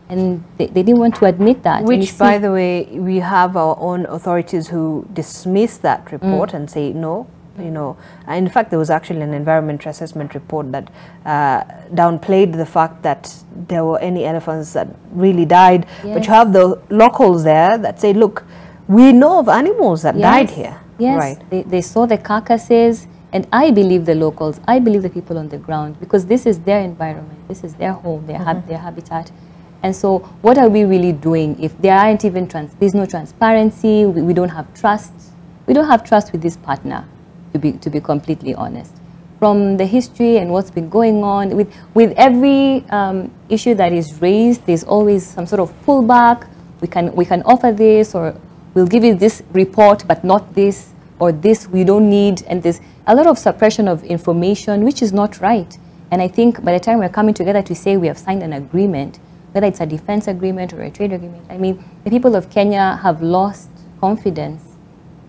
And they didn't want to admit that. Which, by the way, we have our own authorities who dismiss that report and say no. In fact, there was actually an environmental assessment report that downplayed the fact that there were any elephants that really died. But you have the locals there that say, look, we know of animals that died here. Yes, right. They saw the carcasses, and I believe the locals, I believe the people on the ground, because this is their environment, this is their home, their habitat. And so what are we really doing if there aren't even, there's no transparency, we don't have trust. We don't have trust with this partner. To be completely honest, from the history and what's been going on with every issue that is raised, there's always some sort of pullback. We can offer this, or we'll give you this report, but not this, or this we don't need. And there's a lot of suppression of information, which is not right. And I think by the time we're coming together to say we have signed an agreement, whether it's a defense agreement or a trade agreement, I mean, the people of Kenya have lost confidence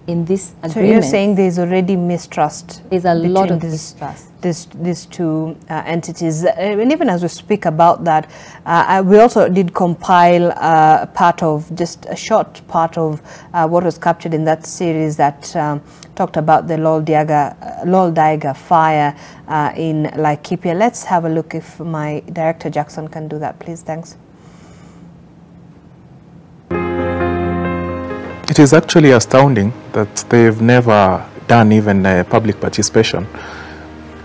in this agreement. So you're saying there's already mistrust? There's a lot of mistrust. These two entities. And even as we speak about that, we also did compile just a short part of what was captured in that series that talked about the Lol Daiga fire in Laikipia. Let's have a look if my director Jackson can do that, please. Thanks. It is actually astounding that they've never done even public participation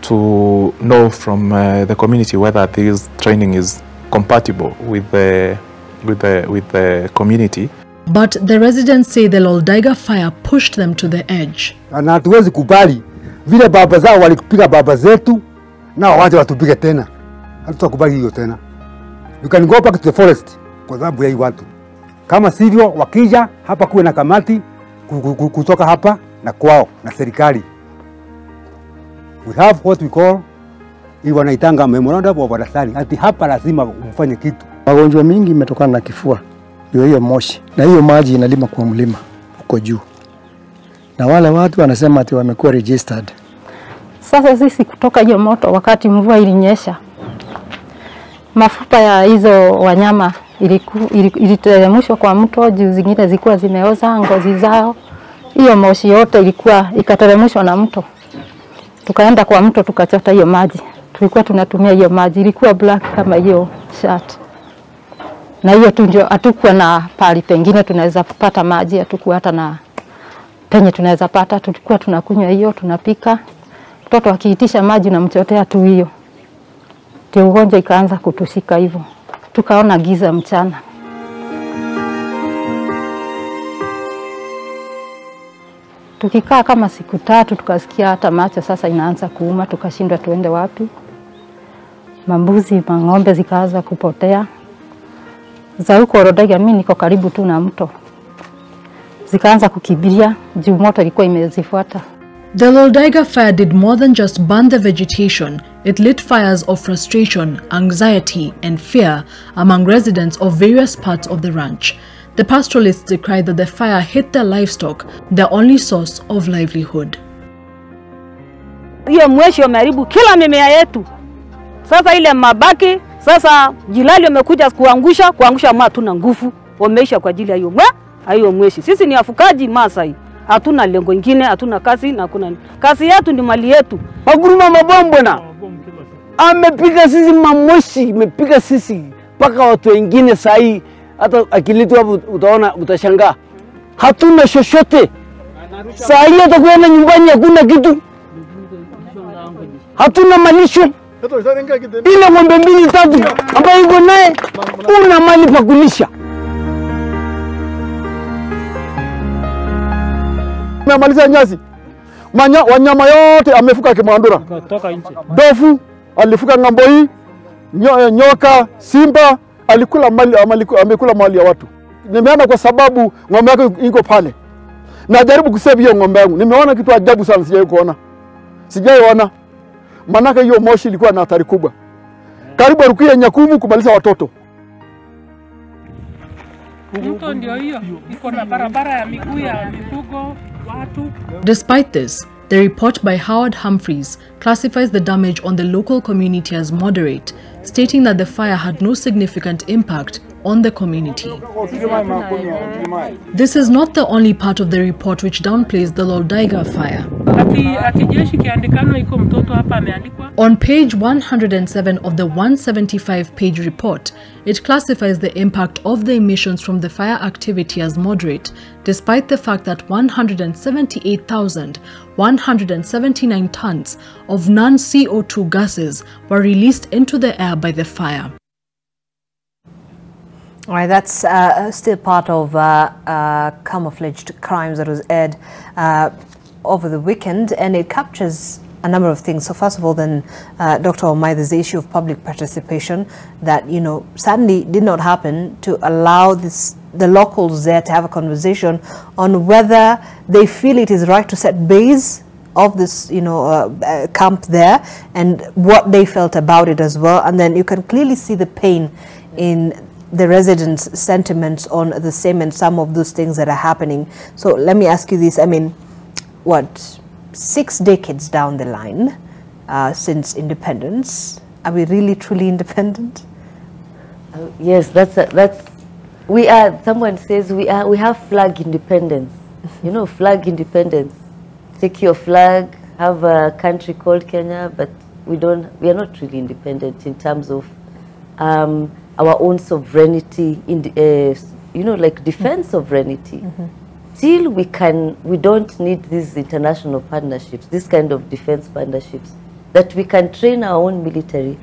to know from the community whether this training is compatible with the community. But the residents say the Loldaiga fire pushed them to the edge. Na hatuwezi kubali vile baba zao walikupiga baba zetu na waje watupige tena. Hatutakubali hiyo tena. You can go back to the forest kwa sababu ya hii watu. Kama sivyo wakija hapa kuwe na kamati kutoka hapa na kwao na serikali. We have what we call hii wanaitanga memorandum of understanding. Ati hapa lazima mfanye kitu. Magonjwa mingi imetokana na kifua. Ndio hiyo moshi. Na hiyo maji inalima kwa mlima huko juu. Na wale watu wanasema ati wamekuwa registered. Sasa sisi kutoka hiyo moto wakati mvua ilinyesha. Mafupa ya hizo wanyama iliteremshwa kwa mto, juu zingine zilikuwa zimeoza ngozi zao. Hiyo moshi yote ilikuwa ikateremshwa na mto. Tukaenda kwa mto tukachota hiyo maji. Tulikuwa tunatumia hiyo maji, ilikuwa black kama hiyo shirt. Na hiyo tu ndio, hatukuwa na pali pengine tunaweza kupata maji, hatukuwa hata na penye tunaweza pata. Tulikuwa tunakunywa hiyo, tunapika. Mtoto akiitisha maji na mchotea tu hiyo. Ndio ugonjwa ikaanza kutushika hivyo. Tukaona giza mchana. Tukikaa kama siku 3 tukasikia hata macho sasa inaanza kuuma, tukashindwa tuende wapi. Mambuzi, mang'ombe zikaanza kupotea. Za huko Loldaiga mimi niko karibu tu na mto. Zikaanza kukimbia juu moto ilikuwa imezifuata. The Loldaiga fire did more than just burn the vegetation. It lit fires of frustration, anxiety, and fear among residents of various parts of the ranch. The pastoralists decried that the fire hit their livestock, their only source of livelihood. Hiyo mweshi umeharibu kila mimea yetu. Sasa ile mabaki, sasa jilali wamekuja kuangusha mwa hatuna nguvu. Wameisha kwa ajili ya hiyo mweshi. Sisi ni wafugaji Maasai. Hatuna lengo lingine, hatuna kazi na kuna kazi yetu ni mali yetu. Maguruma mabombo na amepiga sisi mamoshi, imepiga sisi mpaka watu wengine sahi hata akilitu hapo utaona utashangaa. Hatuna chochote. Sahi hata kuenda nyumbani hakuna kitu. Hatuna malisho. Ile ng'ombe 2-3 ambayo iko naye una mali pa kulisha. Amemaliza nyasi. Wanyama yote amefuka Kimandura. Kutoka nje. Dofu alifuka ng'ambo hii. Nyoka, simba alikula mali, amekula mali ya watu. Nimeona kwa sababu ng'ombe yako iko pale. Najaribu kusave hiyo ng'ombe yangu. Nimeona kitu ajabu sana sijawahi kuona. Sijawahi. Manaka hiyo moshi ilikuwa na hatari kubwa. Karibu rukia Nyakumu kumaliza watoto. Mto ndio hiyo. Iko na barabara ya miguu ya mifugo. Despite this, the report by Howard Humphreys classifies the damage on the local community as moderate, stating that the fire had no significant impact on the community. This is not the only part of the report which downplays the Loldaiga fire. On page 107 of the 175-page report, it classifies the impact of the emissions from the fire activity as moderate, despite the fact that 178,179 tons of non-CO2 gases were released into the air by the fire. All right, that's still part of camouflaged crimes that was aired over the weekend, and it captures a number of things. So first of all, then, Dr. Omai, there's the issue of public participation that, sadly did not happen to allow the locals there to have a conversation on whether they feel it is right to set base of this, camp there, and what they felt about it as well. And then you can clearly see the pain in the residents' sentiments on the same and some of those things that are happening. So let me ask you this. I mean, what, 6 decades down the line since independence, are we really truly independent? Yes, that's we are. Someone says we have flag independence. You know, flag independence. Take your flag, have a country called Kenya, but we are not really independent in terms of our own sovereignty, like defense sovereignty. Till we don't need these international partnerships, this kind of defense partnerships, that we can train our own military.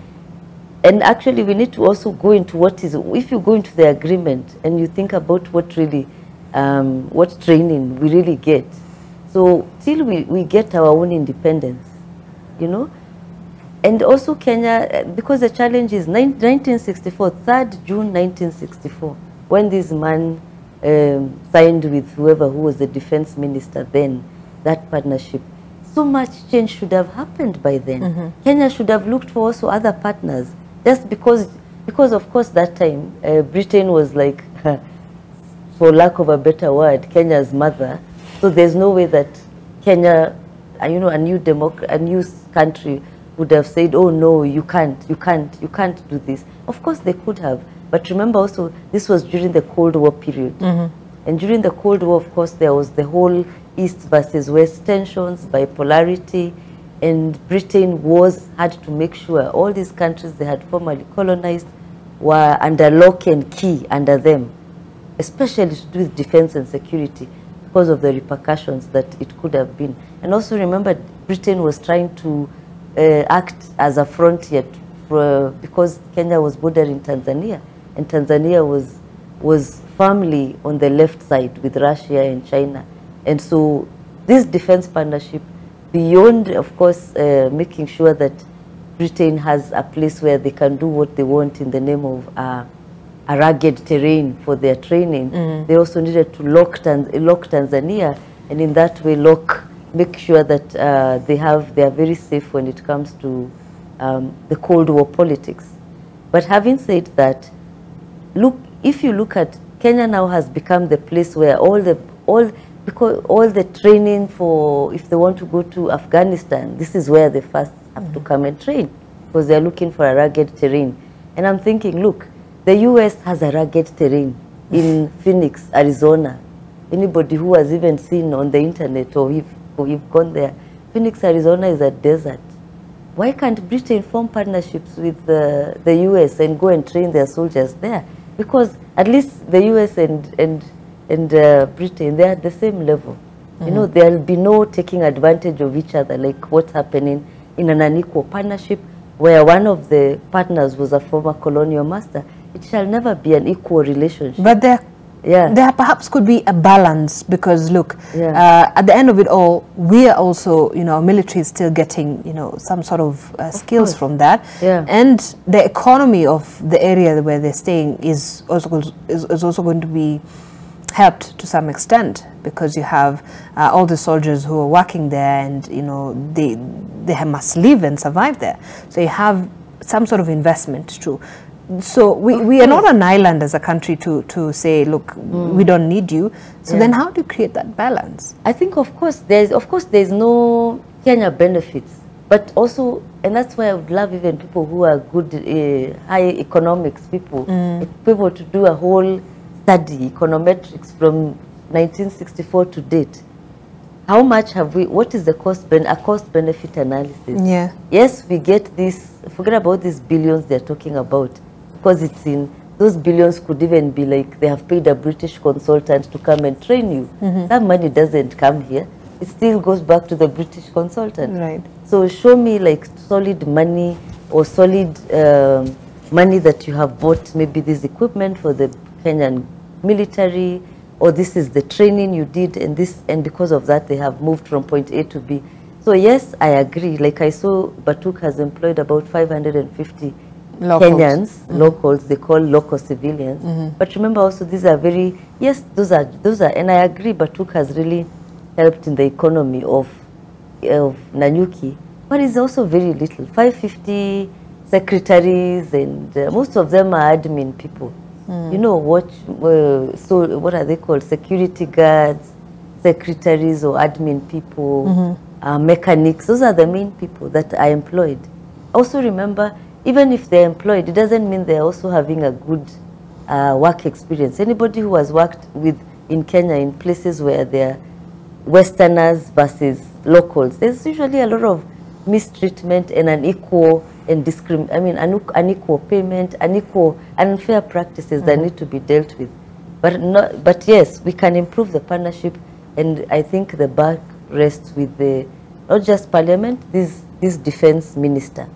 And actually, we need to also go into what is, if you go into the agreement and you think about what really, what training we really get. So till we get our own independence, you know. And also Kenya, because the challenge is 1964, 3rd June 1964, when this man signed with whoever who was the defense minister then, that partnership. So much change should have happened by then. Kenya should have looked for also other partners. Just because of course that time Britain was like, for lack of a better word, Kenya's mother. So there's no way that Kenya, you know, a new country would have said, oh no, you can't do this. Of course they could have, but remember also this was during the Cold War period. And during the Cold War, of course, there was the whole East versus West tensions, bipolarity, and Britain had to make sure all these countries they had formerly colonized were under lock and key under them, especially to do with defense and security because of the repercussions that it could have been. And also remember, Britain was trying to act as a frontier because Kenya was bordering Tanzania, and Tanzania was firmly on the left side with Russia and China. And so this defense partnership, beyond, of course, making sure that Britain has a place where they can do what they want in the name of a rugged terrain for their training, they also needed to lock Tanzania, and in that way make sure that they are very safe when it comes to the Cold War politics. But having said that, if you look at Kenya now has become the place where all the training for, if they want to go to Afghanistan, this is where they first have to come and train, because they're looking for a rugged terrain. And I'm thinking, look, the US has a rugged terrain in Phoenix, Arizona. Anybody who has even seen on the internet or if you've gone there, Phoenix, Arizona is a desert. Why can't Britain form partnerships with the US and go and train their soldiers there? Because at least the US and Britain, they're at the same level. You know, there'll be no taking advantage of each other like what's happening in an unequal partnership where one of the partners was a former colonial master. It shall never be an equal relationship. But there perhaps could be a balance, because look, at the end of it all, we are also, you know, our military is still getting, you know, some sort of skills from that. And the economy of the area where they're staying is also going to be helped to some extent, because you have all the soldiers who are working there, and you know they must live and survive there. So you have some sort of investment too. So we are not an island as a country to say, look, we don't need you. So then how do you create that balance? I think of course there's no Kenya benefits, but also, and that's why I would love even people who are good high economics people to do a whole study, econometrics from 1964 to date. How much have we, what is the cost-benefit analysis? Yes, we get this, forget about these billions they're talking about, because it's in, those billions could even be like they have paid a British consultant to come and train you. That money doesn't come here. It still goes back to the British consultant. Right. So show me like solid money or solid money that you have bought, maybe this equipment for the Kenyan military, or this is the training you did, and because of that they have moved from point A to B. So yes, I agree. Like I saw Batuk has employed about 550 locals. Kenyans, locals, they call local civilians. But remember also these are very, yes, those are, and I agree Batuk has really helped in the economy of Nanyuki, but it's also very little. 550 secretaries, and most of them are admin people. You know, so what are they called? Security guards, secretaries or admin people, mechanics. Those are the main people that are employed. Also remember, even if they're employed, it doesn't mean they're also having a good work experience. Anybody who has worked in Kenya in places where they're Westerners versus locals, there's usually a lot of mistreatment and unequal payment, unfair practices that need to be dealt with. But yes, we can improve the partnership, and I think the buck rests with not just Parliament, this defense minister,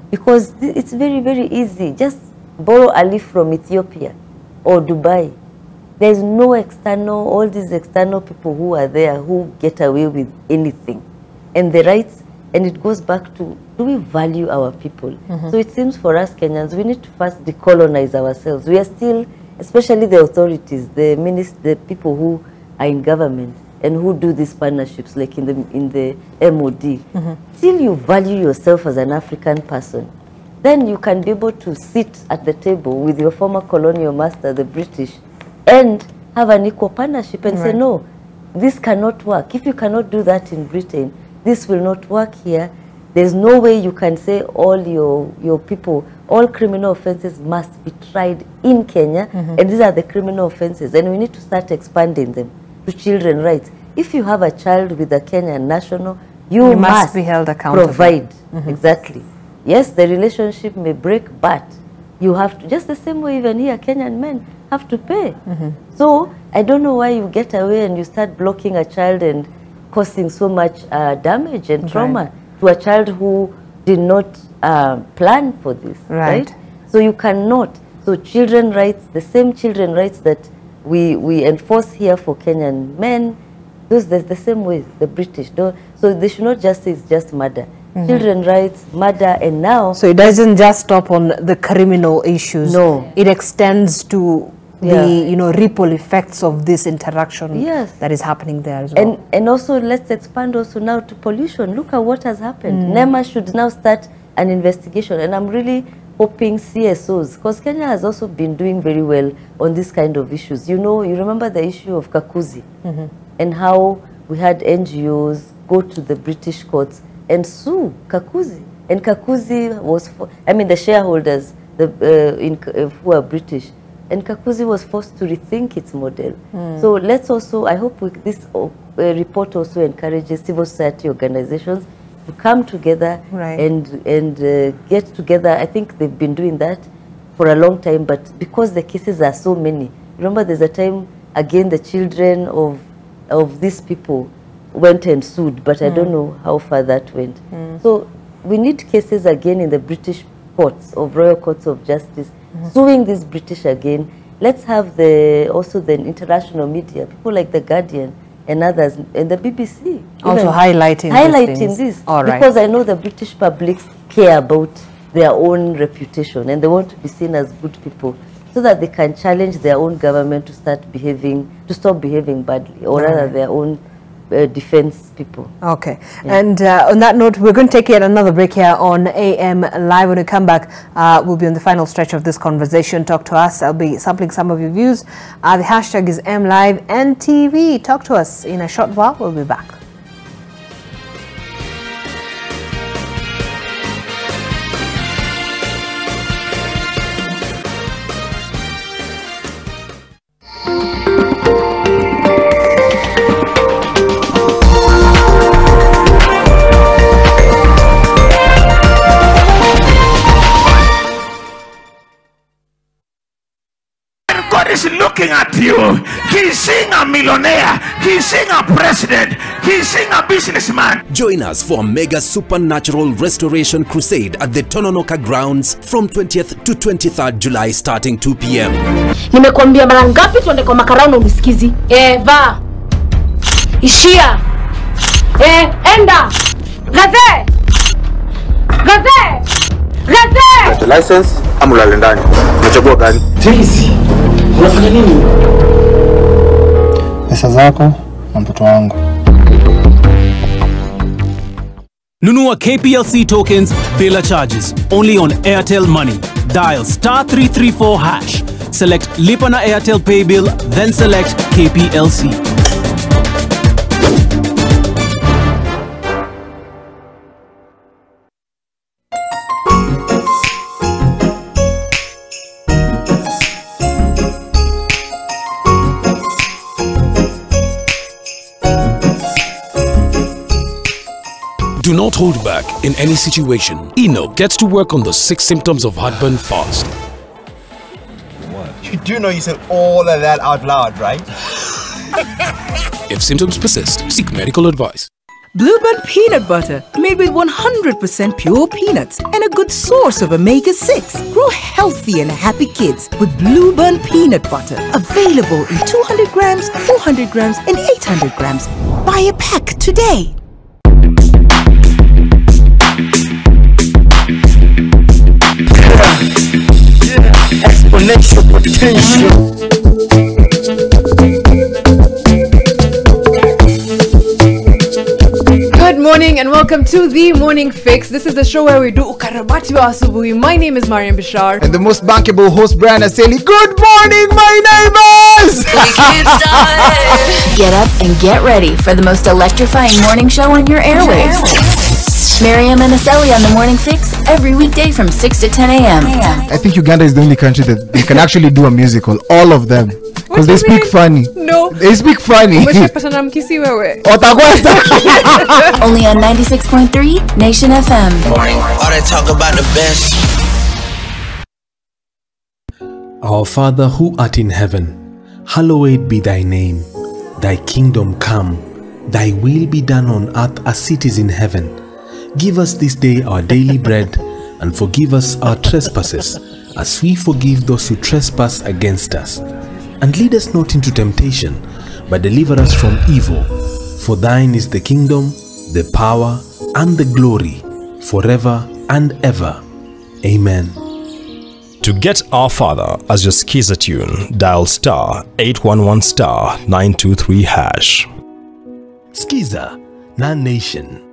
because it's very, very easy. Just borrow a leaf from Ethiopia or Dubai. There's no all these external people who are there who get away with anything. And the rights, and it goes back to, do we value our people? So it seems for us Kenyans, we need to first decolonize ourselves. We are still, especially the authorities, the people who are in government and who do these partnerships, like in the MOD. Till you value yourself as an African person, then you can be able to sit at the table with your former colonial master, the British, and have an equal partnership and say, no, this cannot work. If you cannot do that in Britain, this will not work here. There's no way you can say all your people, all criminal offenses must be tried in Kenya, and these are the criminal offenses, and we need to start expanding them to children's rights. If you have a child with a Kenyan national, you must be held accountable. Provide. Exactly. Yes, the relationship may break, but you have to, just the same way even here, Kenyan men have to pay. So I don't know why you get away and you start blocking a child and causing so much damage and trauma to a child who did not plan for this, right? So you cannot. So children's rights, the same children's rights that we enforce here for Kenyan men, those the same way the British don't. So they should not just say it's just murder. Children's rights, murder, and now. So it doesn't just stop on the criminal issues. No, it extends to the ripple effects of this interaction that is happening there as well. And also let's expand also now to pollution. Look at what has happened. NEMA should now start an investigation, and I'm really hoping CSOs, because Kenya has also been doing very well on this kind of issues. You know, you remember the issue of Kakuzi and how we had NGOs go to the British courts and sue Kakuzi. And Kakuzi was, the shareholders who are British, and Kakuzi was forced to rethink its model. So let's also, I hope this report also encourages civil society organizations to come together and get together. I think they've been doing that for a long time, but because the cases are so many, remember there's a time, again, the children of these people went and sued, but I don't know how far that went. So we need cases again in the British courts, of Royal Courts of Justice, suing this British again. Let's have also the international media, people like The Guardian and others, and the BBC. Also highlighting this. Because I know the British public care about their own reputation and they want to be seen as good people, so that they can challenge their own government to stop behaving badly, or rather their own defense people. Okay. And on that note, we're going to take yet another break here on AM Live. When we come back, we'll be on the final stretch of this conversation. Talk to us. I'll be sampling some of your views. The hashtag is MLiveNTV. Talk to us in a short while. We'll be back. Looking at you, he's seeing a millionaire, he's seeing a president, he's seeing a businessman. Join us for a mega supernatural restoration crusade at the Tononoka grounds from 20th to 23rd July starting 2 p.m. Nimekwambia mara ngapi tuende kwa makarao na unisikizi? Va. Ishia. Enda. Gaze. The license, amulale ndani. Unachagua gani? Tracy. Unafanya nini? Pesa zako na mtoto wangu. Nunua KPLC tokens bila charges only on Airtel Money. Dial *334#. select Lipa na Airtel Pay Bill, then select KPLC. Do not hold back in any situation. Eno gets to work on the 6 symptoms of heartburn fast. You do know you said all of that out loud, right? If symptoms persist, seek medical advice. Blueband peanut butter, made with 100% pure peanuts and a good source of omega-6. Grow healthy and happy kids with Blueband peanut butter. Available in 200 grams, 400 grams, and 800 grams. Buy a pack today. Exponential potential. Good morning and welcome to The Morning Fix. This is the show where we do ukarabati wa asubuhi. My name is Mariam Bashar. And the most bankable host, Brian Aseli. Good morning, my neighbors! Get up and get ready for the most electrifying morning show on your airwaves. Mariam and Aseli on The Morning Fix every weekday from 6 to 10 a.m. I think Uganda is the only country that they can actually do a musical. All of them. Because they speak funny. No. They speak funny. Only on 96.3 Nation FM. All they talk about the best. Our Father who art in heaven, hallowed be thy name. Thy kingdom come. Thy will be done on earth as it is in heaven. Give us this day our daily bread, and forgive us our trespasses, as we forgive those who trespass against us. And lead us not into temptation, but deliver us from evil. For thine is the kingdom, the power, and the glory, forever and ever. Amen. To get Our Father as your Skiza tune, dial star 811 star 923 hash. Skiza, Nan Nation.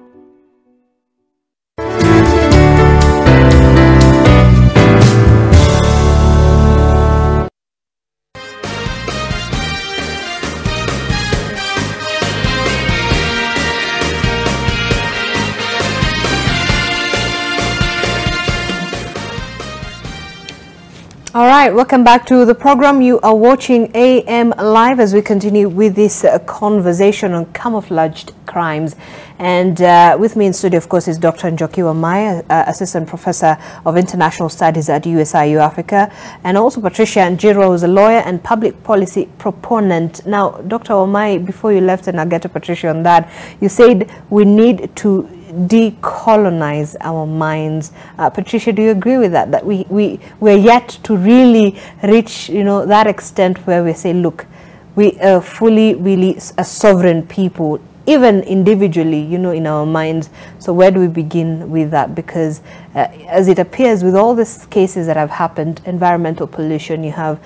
All right, welcome back to the program. You are watching AM Live as we continue with this conversation on camouflaged crimes. And with me in studio, of course, is Dr. Njoki Wamai, Assistant Professor of International Studies at USIU Africa, and also Patricia Njiro, who's a lawyer and public policy proponent. Now, Dr. Wamai, before you left, and I'll get to Patricia on that, you said we need to decolonize our minds. Patricia, do you agree with that? That we're yet to really reach, that extent where we say, look, we are fully, really a sovereign people, even individually, in our minds. So where do we begin with that? Because as it appears with all these cases that have happened, environmental pollution, you have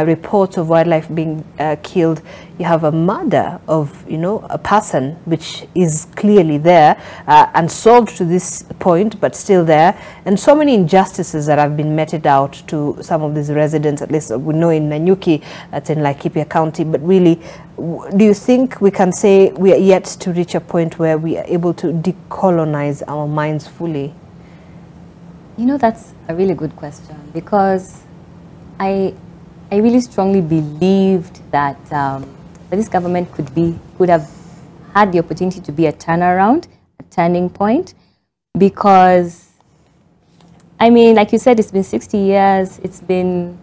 reports of wildlife being killed, you have a murder of, a person, which is clearly there, unsolved to this point, but still there, and so many injustices that have been meted out to some of these residents, at least we know in Nanyuki, that's in Laikipia County. But really, do you think we can say we are yet to reach a point where we are able to decolonize our minds fully? That's a really good question, because I really strongly believed that this government could have had the opportunity to be a turnaround, a turning point, because, like you said, it's been 60 years. It's been,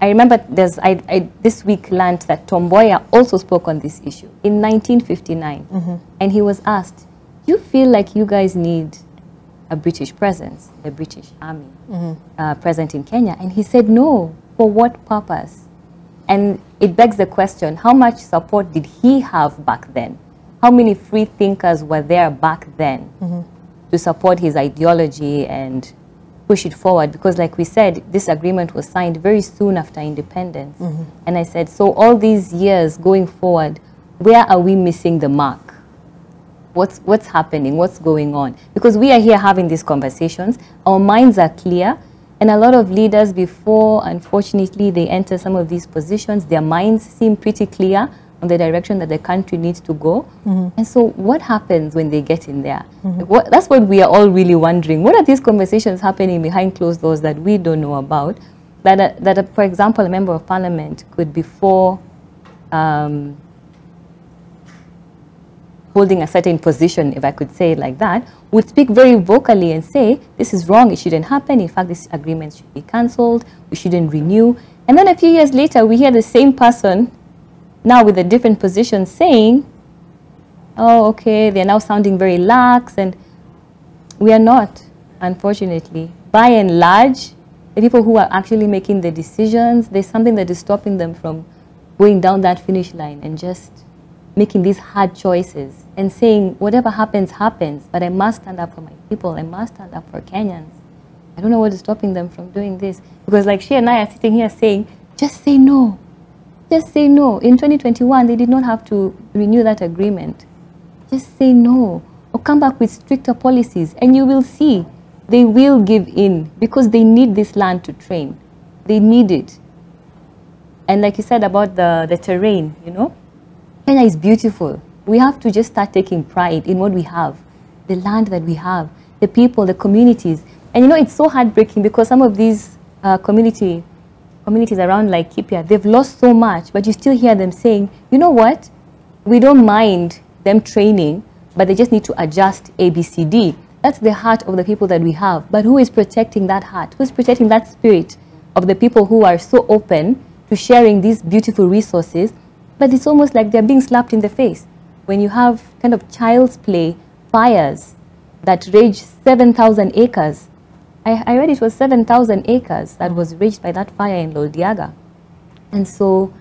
I remember I this week learned that Tom Mboya also spoke on this issue in 1959. Mm-hmm. And he was asked, do you feel like you guys need a British presence, the British Army, present in Kenya? And he said, no. For what purpose? And it begs the question, how much support did he have back then? How many free thinkers were there back then to support his ideology and push it forward? Because like we said, this agreement was signed very soon after independence. And I said, so all these years going forward, where are we missing the mark? What's happening? What's going on? Because we are here having these conversations. Our minds are clear. And a lot of leaders before, unfortunately, they enter some of these positions, their minds seem pretty clear on the direction that the country needs to go. And so what happens when they get in there? That's what we are all really wondering. What are these conversations happening behind closed doors that we don't know about? That for example, a member of parliament could, before holding a certain position, if I could say it like that, would speak very vocally and say, this is wrong, it shouldn't happen, in fact, this agreement should be cancelled, we shouldn't renew. And then a few years later, we hear the same person, now with a different position, saying, oh, okay, they're now sounding very lax, and we are not, unfortunately. By and large, the people who are actually making the decisions, there's something that is stopping them from going down that finish line and just making these hard choices and saying, whatever happens, happens, but I must stand up for my people, I must stand up for Kenyans. I don't know what is stopping them from doing this. Because like she and I are sitting here saying, just say no. Just say no. In 2021, they did not have to renew that agreement. Just say no. Or come back with stricter policies, and you will see they will give in because they need this land to train. They need it. And like you said about the terrain, you know, Kenya is beautiful. We have to just start taking pride in what we have, the land that we have, the people, the communities. And you know, it's so heartbreaking because some of these communities around Laikipia, they've lost so much, but you still hear them saying, you know what, we don't mind them training, but they just need to adjust ABCD. That's the heart of the people that we have. But who is protecting that heart? Who's protecting that spirit of the people who are so open to sharing these beautiful resources? But it's almost like they're being slapped in the face when you have kind of child's play fires that rage 7,000 acres. I read it was 7,000 acres that was raged by that fire in Loldiaga. And so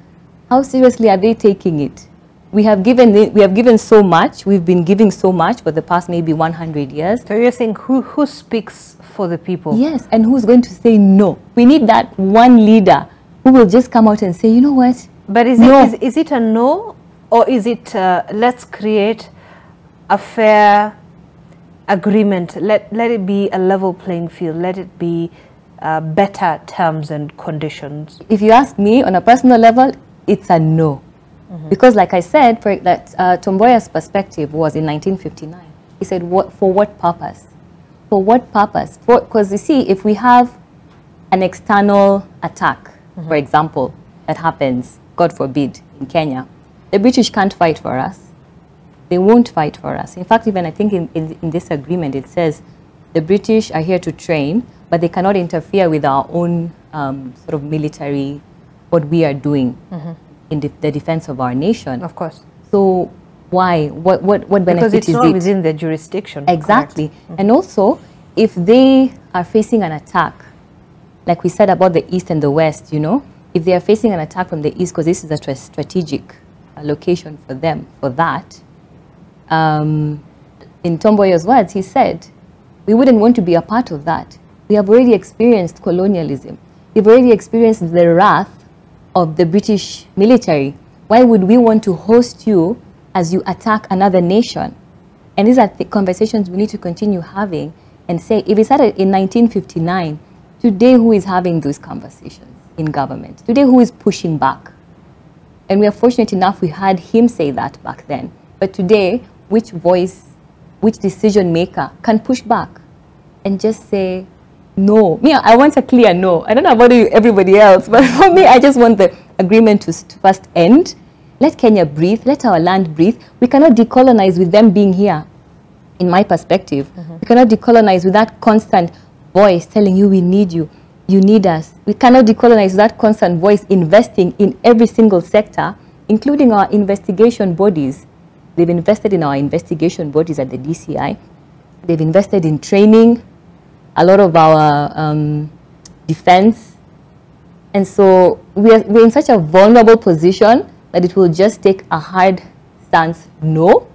how seriously are they taking it? We have given so much. We've been giving so much for the past maybe 100 years. So you're saying who speaks for the people? Yes, and who's going to say no? We need that one leader who will just come out and say, you know what? But is it a no, or is it let's create a fair agreement? Let it be a level playing field. Let it be better terms and conditions. If you ask me on a personal level, it's a no. Because like I said, Tom Mboya's perspective was in 1959. He said, for what purpose? For what purpose? Because you see, if we have an external attack, for example, that happens, God forbid, in Kenya, the British can't fight for us. They won't fight for us. In fact, even I think in this agreement, it says the British are here to train, but they cannot interfere with our own sort of military, what we are doing in the defense of our nation. Of course. So why? What benefit because it's is not it? within their jurisdiction. Exactly. And also, if they are facing an attack, like we said about the East and the West, you know, if they are facing an attack from the East, because this is a strategic location for them, for that, in Tom Mboya's words, he said, we wouldn't want to be a part of that. We have already experienced colonialism. We've already experienced the wrath of the British military. Why would we want to host you as you attack another nation? And these are the conversations we need to continue having and say, if it started in 1959, today who is having those conversations in government? Today who is pushing back? And we are fortunate enough we had him say that back then. But today, which voice, which decision maker can push back and just say, no? Me, I want a clear no. I don't know about everybody else, but for me, I just want the agreement to first end. Let Kenya breathe. Let our land breathe. We cannot decolonize with them being here, in my perspective. We cannot decolonize with that constant voice telling you we need you, you need us. We cannot decolonize with that constant voice investing in every single sector, including our investigation bodies. They've invested in our investigation bodies at the DCI. They've invested in training a lot of our defense. And so we're in such a vulnerable position that it will just take a hard stance, no,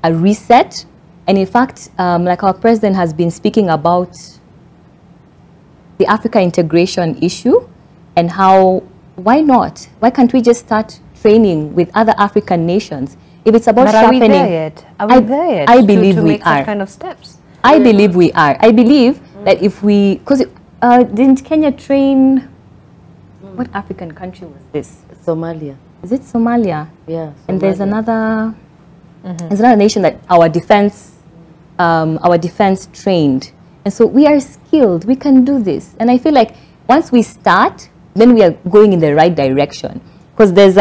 a reset. And in fact, like our president has been speaking about the Africa integration issue and how, why not? Why can't we just start training with other African nations? If it's about sharpening, are we there yet? Are we there yet? I believe to we make are. Such kind of steps. I believe we are. I believe that if we, because Didn't Kenya train, what African country was this? Somalia. Is it Somalia? Yeah. And there's another, there's another nation that our defense trained. And so we are skilled, we can do this. And I feel like once we start, then we are going in the right direction. Because there's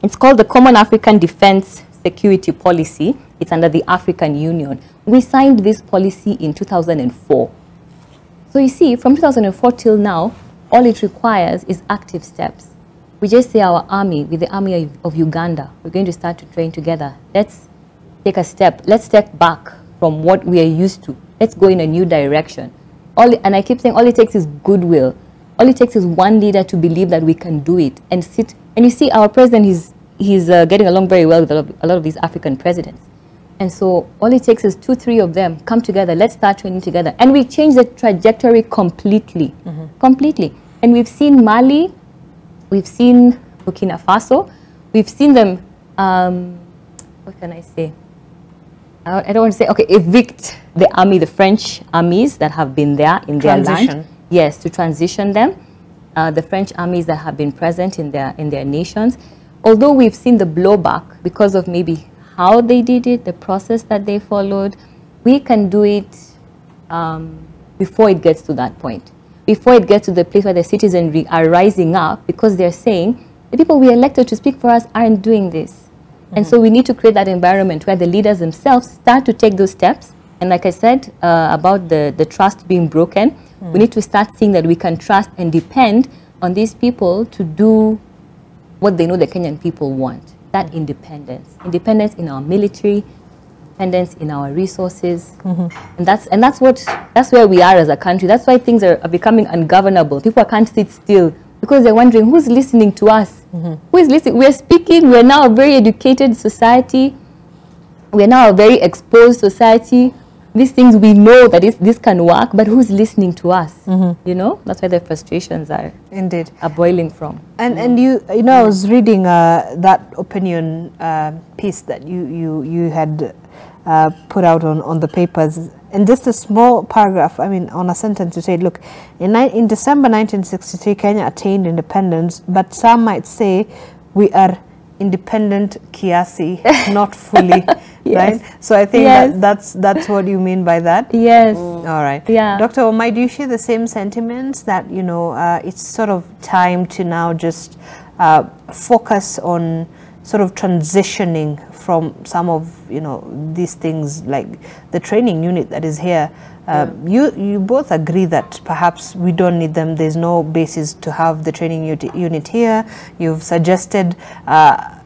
it's called the Common African Defense Security Policy. It's under the African Union. We signed this policy in 2004. So you see, from 2004 till now, all it requires is active steps. We just say our army, with the army of Uganda, we're going to start to train together. Let's take a step. Let's step back from what we are used to. Let's go in a new direction. And I keep saying, all it takes is goodwill. All it takes is one leader to believe that we can do it and sit. And you see, our president, he's getting along very well with a lot of these African presidents. And so all it takes is 2-3 of them come together. Let's start training together. And we change the trajectory completely. Completely. And we've seen Mali, we've seen Burkina Faso, we've seen them, what can I say? I don't want to say, okay, evict the army, the French armies that have been there in their land. Yes, to transition them. The French armies that have been present in their nations. Although we've seen the blowback because of maybe how they did it, the process that they followed, we can do it before it gets to that point. Before it gets to the place where the citizens are rising up because they're saying, the people we elected to speak for us aren't doing this. And so we need to create that environment where the leaders themselves start to take those steps. And like I said about the trust being broken, we need to start seeing that we can trust and depend on these people to do what they know the Kenyan people want. That independence. Independence in our military, independence in our resources. And that's where we are as a country. That's why things are becoming ungovernable. People can't sit still because they're wondering who's listening to us. Who is listening? We're speaking, we're now a very educated society. We're now a very exposed society. These things we know that this can work, but who's listening to us? You know, that's where the frustrations are. Indeed, are boiling from. And you know, I was reading that opinion piece that you had put out on the papers, and just a small paragraph. I mean, on a sentence, you said, "Look, in December 1963, Kenya attained independence, but some might say we are independent kiasi, not fully." Right? So I think that's what you mean by that. Yes. All right. Yeah. Dr. Omai, do you share the same sentiments that, you know, it's sort of time to now just focus on sort of transitioning from some of, you know, these things like the training unit that is here? You both agree that perhaps we don't need them. There's no basis to have the training unit here. You've suggested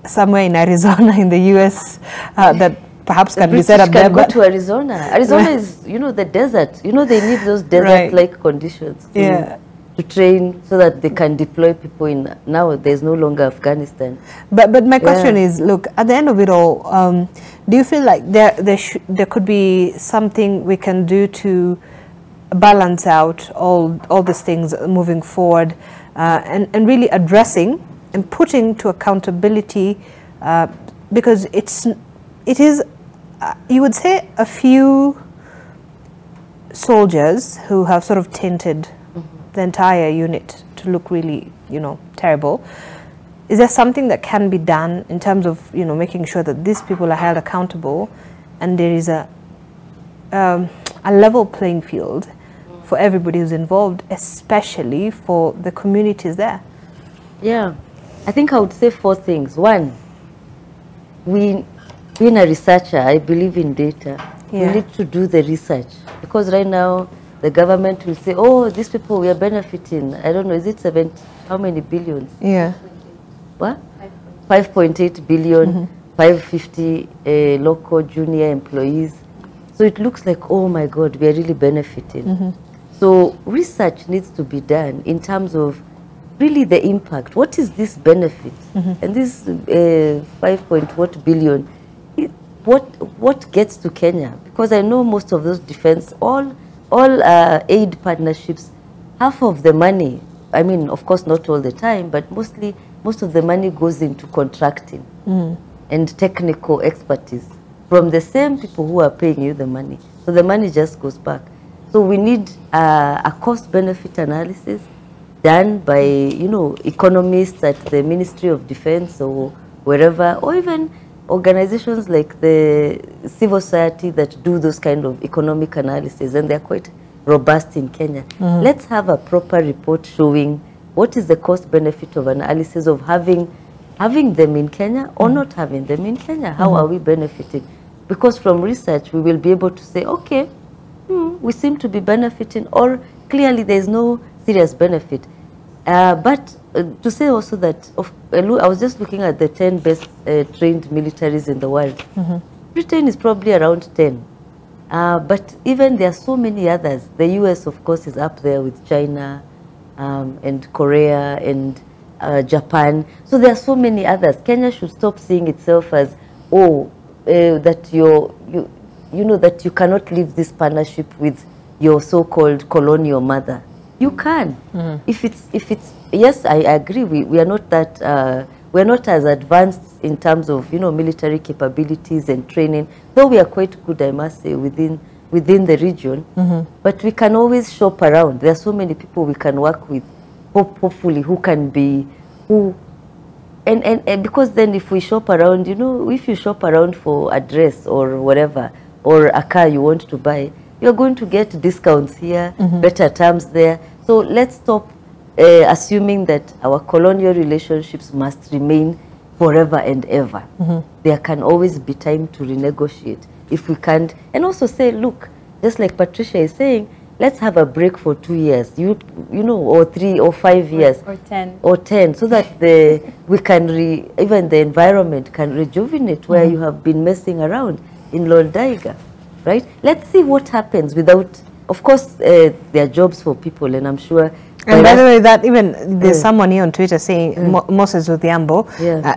somewhere in Arizona in the US that perhaps can be set up there. Go to Arizona. Arizona is, you know, the desert. You know, they need those desert-like conditions to train so that they can deploy people in. Now there's no longer Afghanistan. But my question is, look, at the end of it all, do you feel like there could be something we can do to balance out all these things moving forward, and really addressing and putting to accountability, because it is you would say a few soldiers who have sort of tainted the entire unit to look really, you know, terrible. Is there something that can be done in terms of, you know, making sure that these people are held accountable and there is a level playing field for everybody who's involved, especially for the communities there? Yeah, I think I would say 4 things. One, being a researcher, I believe in data. We need to do the research, because right now the government will say, oh, these people, we are benefiting. I don't know, is it how many billions? Yeah. What? 5.8 billion, 550 local junior employees. So it looks like, oh my God, we are really benefiting. So research needs to be done in terms of really the impact. What is this benefit? And this 5.what billion, what gets to Kenya? Because I know most of those defense, all aid partnerships, half of the money, I mean, of course not all the time, but most of the money goes into contracting and technical expertise from the same people who are paying you the money. So the money just goes back. So we need a cost-benefit analysis done by, economists at the Ministry of Defense or wherever, or even organizations like the civil society that do those kind of economic analysis, and they're quite robust in Kenya. Let's have a proper report showing what is the cost-benefit of analysis of having them in Kenya or not having them in Kenya. How are we benefiting? Because from research, we will be able to say, okay, we seem to be benefiting, or clearly there's no serious benefit. But to say also that, I was just looking at the 10 best trained militaries in the world. Britain is probably around 10. But even there are so many others. The US, of course, is up there with China and Korea and Japan. So there are so many others. Kenya should stop seeing itself as, that that you cannot leave this partnership with your so-called colonial mother. You can. If it's yes, I agree. We are not that we're not as advanced in terms of military capabilities and training, though we are quite good, I must say, within the region. But we can always shop around. There are so many people we can work with, hopefully, and because then if we shop around, if you shop around for a dress or whatever, or a car you want to buy, you're going to get discounts here, better terms there. So let's stop assuming that our colonial relationships must remain forever and ever. There can always be time to renegotiate if we can't. And also say, look, just like Patricia is saying, let's have a break for 2 years, or 3 or 5 years. Or 10, so that we can, even the environment can rejuvenate where you have been messing around in Loldaiga, right? Let's see what happens without, of course, there are jobs for people, and I'm sure. And by the way, that even there's someone here on Twitter saying, Moses Odhiambo,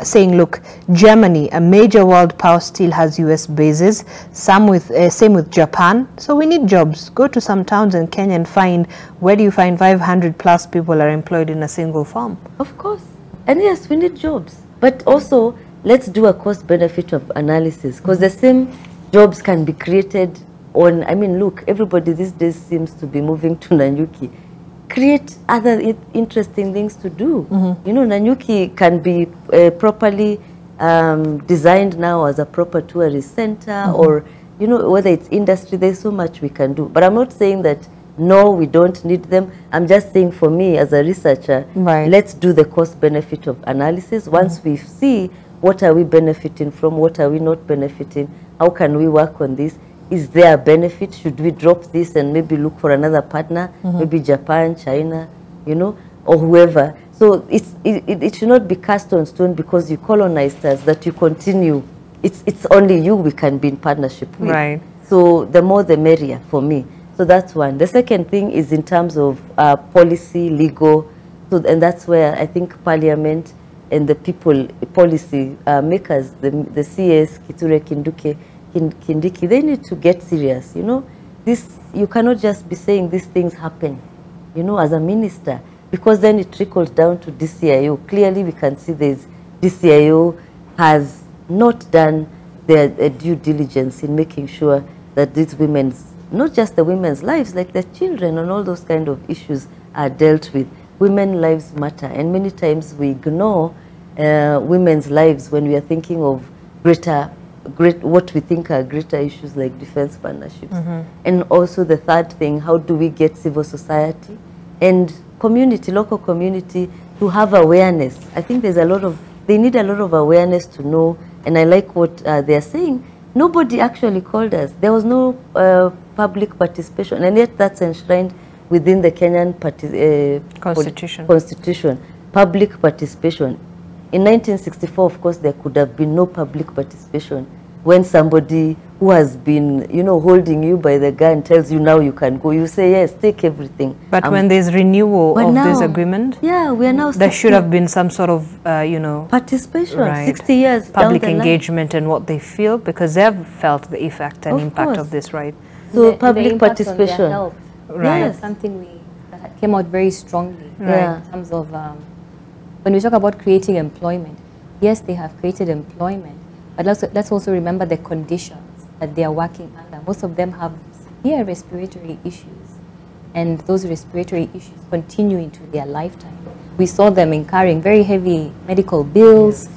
saying, look, Germany, a major world power, still has US bases, same with Japan. So we need jobs. Go to some towns in Kenya and find, where do you find 500 plus people are employed in a single farm? Of course. And yes, we need jobs. But also, let's do a cost-benefit of analysis, because the same jobs can be created on, look, everybody these days seems to be moving to Nanyuki. Create other interesting things to do. Nanyuki can be properly designed now as a proper tourist center, or, whether it's industry, there's so much we can do. But I'm not saying that, no, we don't need them. I'm just saying, for me as a researcher, let's do the cost-benefit of analysis. Once we see what are we benefiting from, what are we not benefiting, how can we work on this? Is there a benefit? Should we drop this and maybe look for another partner, maybe Japan, China, or whoever? So it should not be cast on stone because you colonized us that you continue. It's only you we can be in partnership with. Right. So the more the merrier for me. So that's one. The second thing is in terms of policy, legal, and that's where I think Parliament and the people, policy makers, the CS, Kithure Kindiki, they need to get serious. You cannot just be saying these things happen, as a minister, because then it trickles down to DCIO. Clearly, we can see this DCIO has not done their due diligence in making sure that these women's, not just the women's lives, like their children and all those kind of issues are dealt with. Women's lives matter, and many times we ignore women's lives when we are thinking of what we think are greater issues like defense partnerships. And also the third thing, how do we get civil society and community, local community, to have awareness? I think there's they need a lot of awareness to know, and I like what they're saying. Nobody actually called us. There was no public participation, and yet that's enshrined within the Kenyan Constitution. Public participation. In 1964, of course, there could have been no public participation when somebody who has been, holding you by the gun tells you now you can go. You say, yes, take everything. But when there's renewal of this agreement, we are now there should have been some sort of, participation, 60 years public down the engagement and what they feel, because they've felt the effect and impact of this, right? So public participation. Right. That's something that came out very strongly in terms of when we talk about creating employment. Yes, they have created employment, but let's also remember the conditions that they are working under. Most of them have severe respiratory issues, and those respiratory issues continue into their lifetime. We saw them incurring very heavy medical bills,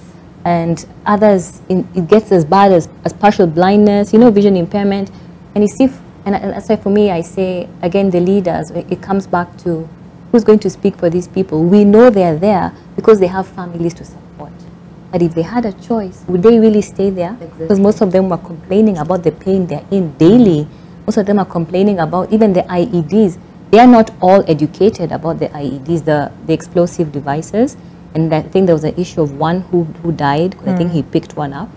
and others, it gets as bad as partial blindness, you know, vision impairment. And you see, and that's why for me, I say, again, the leaders, it comes back to who's going to speak for these people. We know they're there because they have families to support. But if they had a choice, would they really stay there? Exactly. Because most of them were complaining about the pain they're in daily. Most of them are complaining about even the IEDs. They are not all educated about the IEDs, the explosive devices. And I think there was an issue of one who died, because I think he picked one up.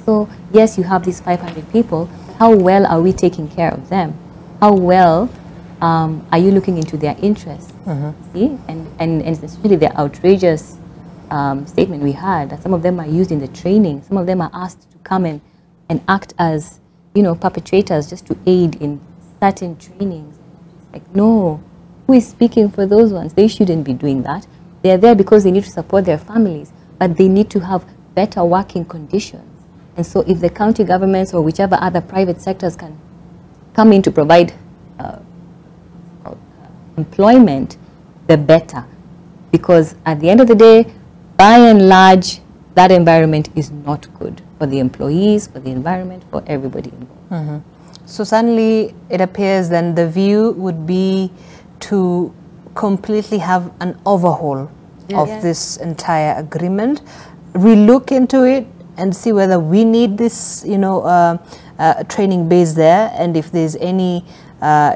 So yes, you have these 500 people. How well are we taking care of them? How well are you looking into their interests? See? And especially the outrageous statement we had, that some of them are used in the training. Some of them are asked to come and act as, you know, perpetrators just to aid in certain trainings. Like, no, who is speaking for those ones? They shouldn't be doing that. They're there because they need to support their families, but they need to have better working conditions. And so if the county governments or whichever other private sectors can come in to provide employment, the better. Because at the end of the day, by and large, that environment is not good for the employees, for the environment, for everybody involved. So suddenly it appears then the view would be to completely have an overhaul of this entire agreement, relook into it and see whether we need this, you know, training base there, and if there's any,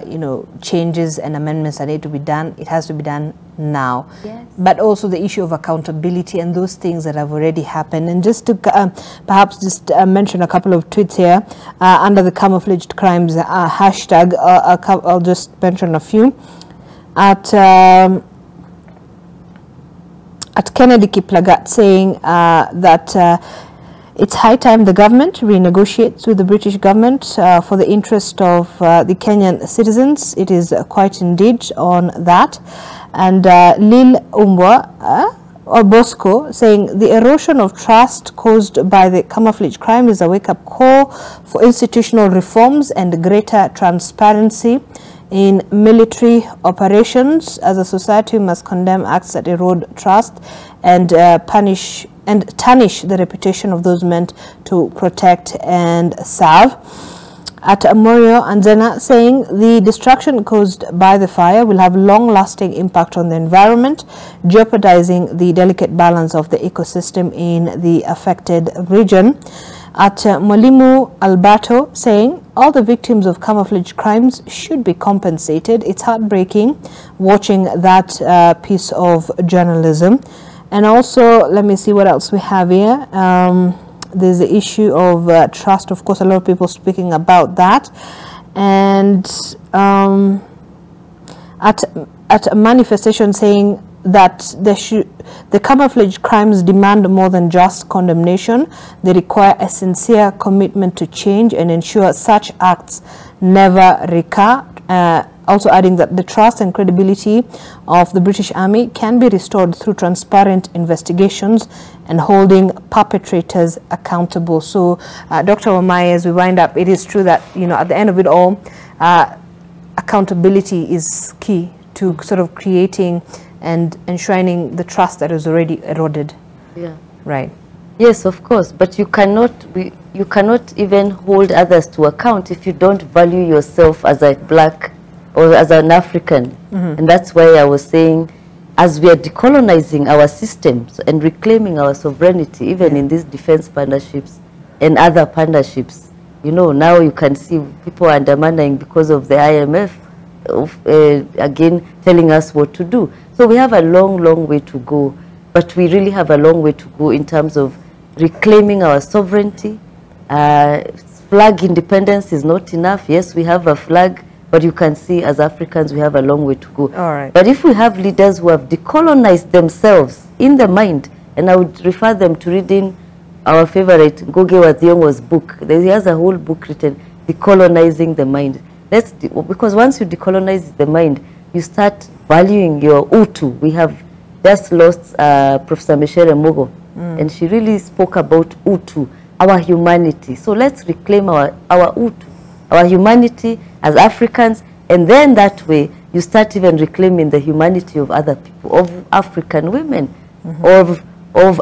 you know, changes and amendments that need to be done, it has to be done now. But also the issue of accountability and those things that have already happened. And just to perhaps just mention a couple of tweets here under the camouflaged crimes hashtag, I'll just mention a few. At Kennedy Kiplagat saying that it's high time the government renegotiates with the British government for the interest of the Kenyan citizens. It is quite indeed on that. And Lil Umbwa or Bosco saying the erosion of trust caused by the camouflage crime is a wake-up call for institutional reforms and greater transparency in military operations. As a society, we must condemn acts that erode trust and tarnish the reputation of those meant to protect and serve. At Morio Anzena saying the destruction caused by the fire will have long-lasting impact on the environment, jeopardizing the delicate balance of the ecosystem in the affected region. At Molimu Alberto saying all the victims of camouflage crimes should be compensated. It's heartbreaking watching that piece of journalism. And also, let me see what else we have here. There's the issue of trust. Of course, a lot of people speaking about that. And at a manifestation saying that the camouflage crimes demand more than just condemnation. They require a sincere commitment to change and ensure such acts never recur. Also adding that the trust and credibility of the British Army can be restored through transparent investigations and holding perpetrators accountable. So, Dr. Wamai, as we wind up, it is true that, you know, at the end of it all, accountability is key to sort of creating and enshrining the trust that is already eroded. Yeah. Right. Yes, of course, but you cannot even hold others to account if you don't value yourself as a black or as an African. And that's why I was saying, as we are decolonizing our systems and reclaiming our sovereignty, even in these defense partnerships and other partnerships, you know, now you can see people undermining because of the IMF, again, telling us what to do. So we have a long, long way to go, but we really have a long way to go in terms of reclaiming our sovereignty. Flag independence is not enough. Yes, we have a flag, but you can see as Africans we have a long way to go. All right. But if we have leaders who have decolonized themselves in the mind, and I would refer them to reading our favorite Ngugi wa Thiong'o's book. He has a whole book written, Decolonizing the Mind. Because once you decolonize the mind, you start valuing your Utu. We have just lost Professor Michelle Mugo, and she really spoke about Utu, our humanity. So let's reclaim our Utu, our humanity, as Africans, and then that way you start even reclaiming the humanity of other people, of African women, of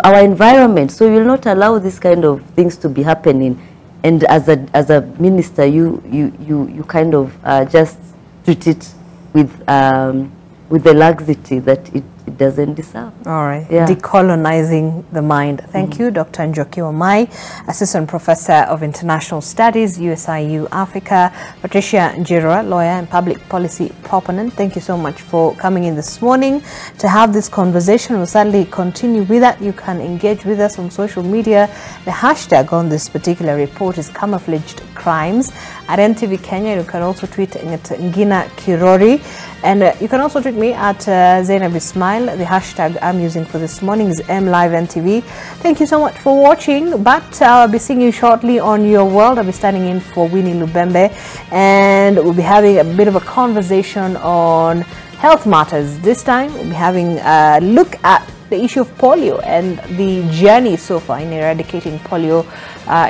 our environment. So you'll not allow this kind of things to be happening. And as a minister, you kind of just treat it with the laxity that it doesn't deserve. All right. Yeah. Decolonizing the mind. Thank you, Dr. Njoki Wamai, Assistant Professor of International Studies, USIU Africa. Patricia Njirwa, lawyer and public policy proponent. Thank you so much for coming in this morning to have this conversation. We'll certainly continue with that. You can engage with us on social media. The hashtag on this particular report is camouflaged crimes. At NTV Kenya, you can also tweet at Ngina Kirori. And you can also tweet me at Zainab Ismail. The hashtag I'm using for this morning is MLiveNTV. Thank you so much for watching. But I'll be seeing you shortly on Your World. I'll be standing in for Winnie Lubembe. And we'll be having a bit of a conversation on health matters. This time, we'll be having a look at the issue of polio and the journey so far in eradicating polio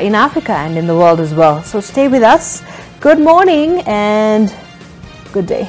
in Africa and in the world as well. So stay with us. Good morning and good day.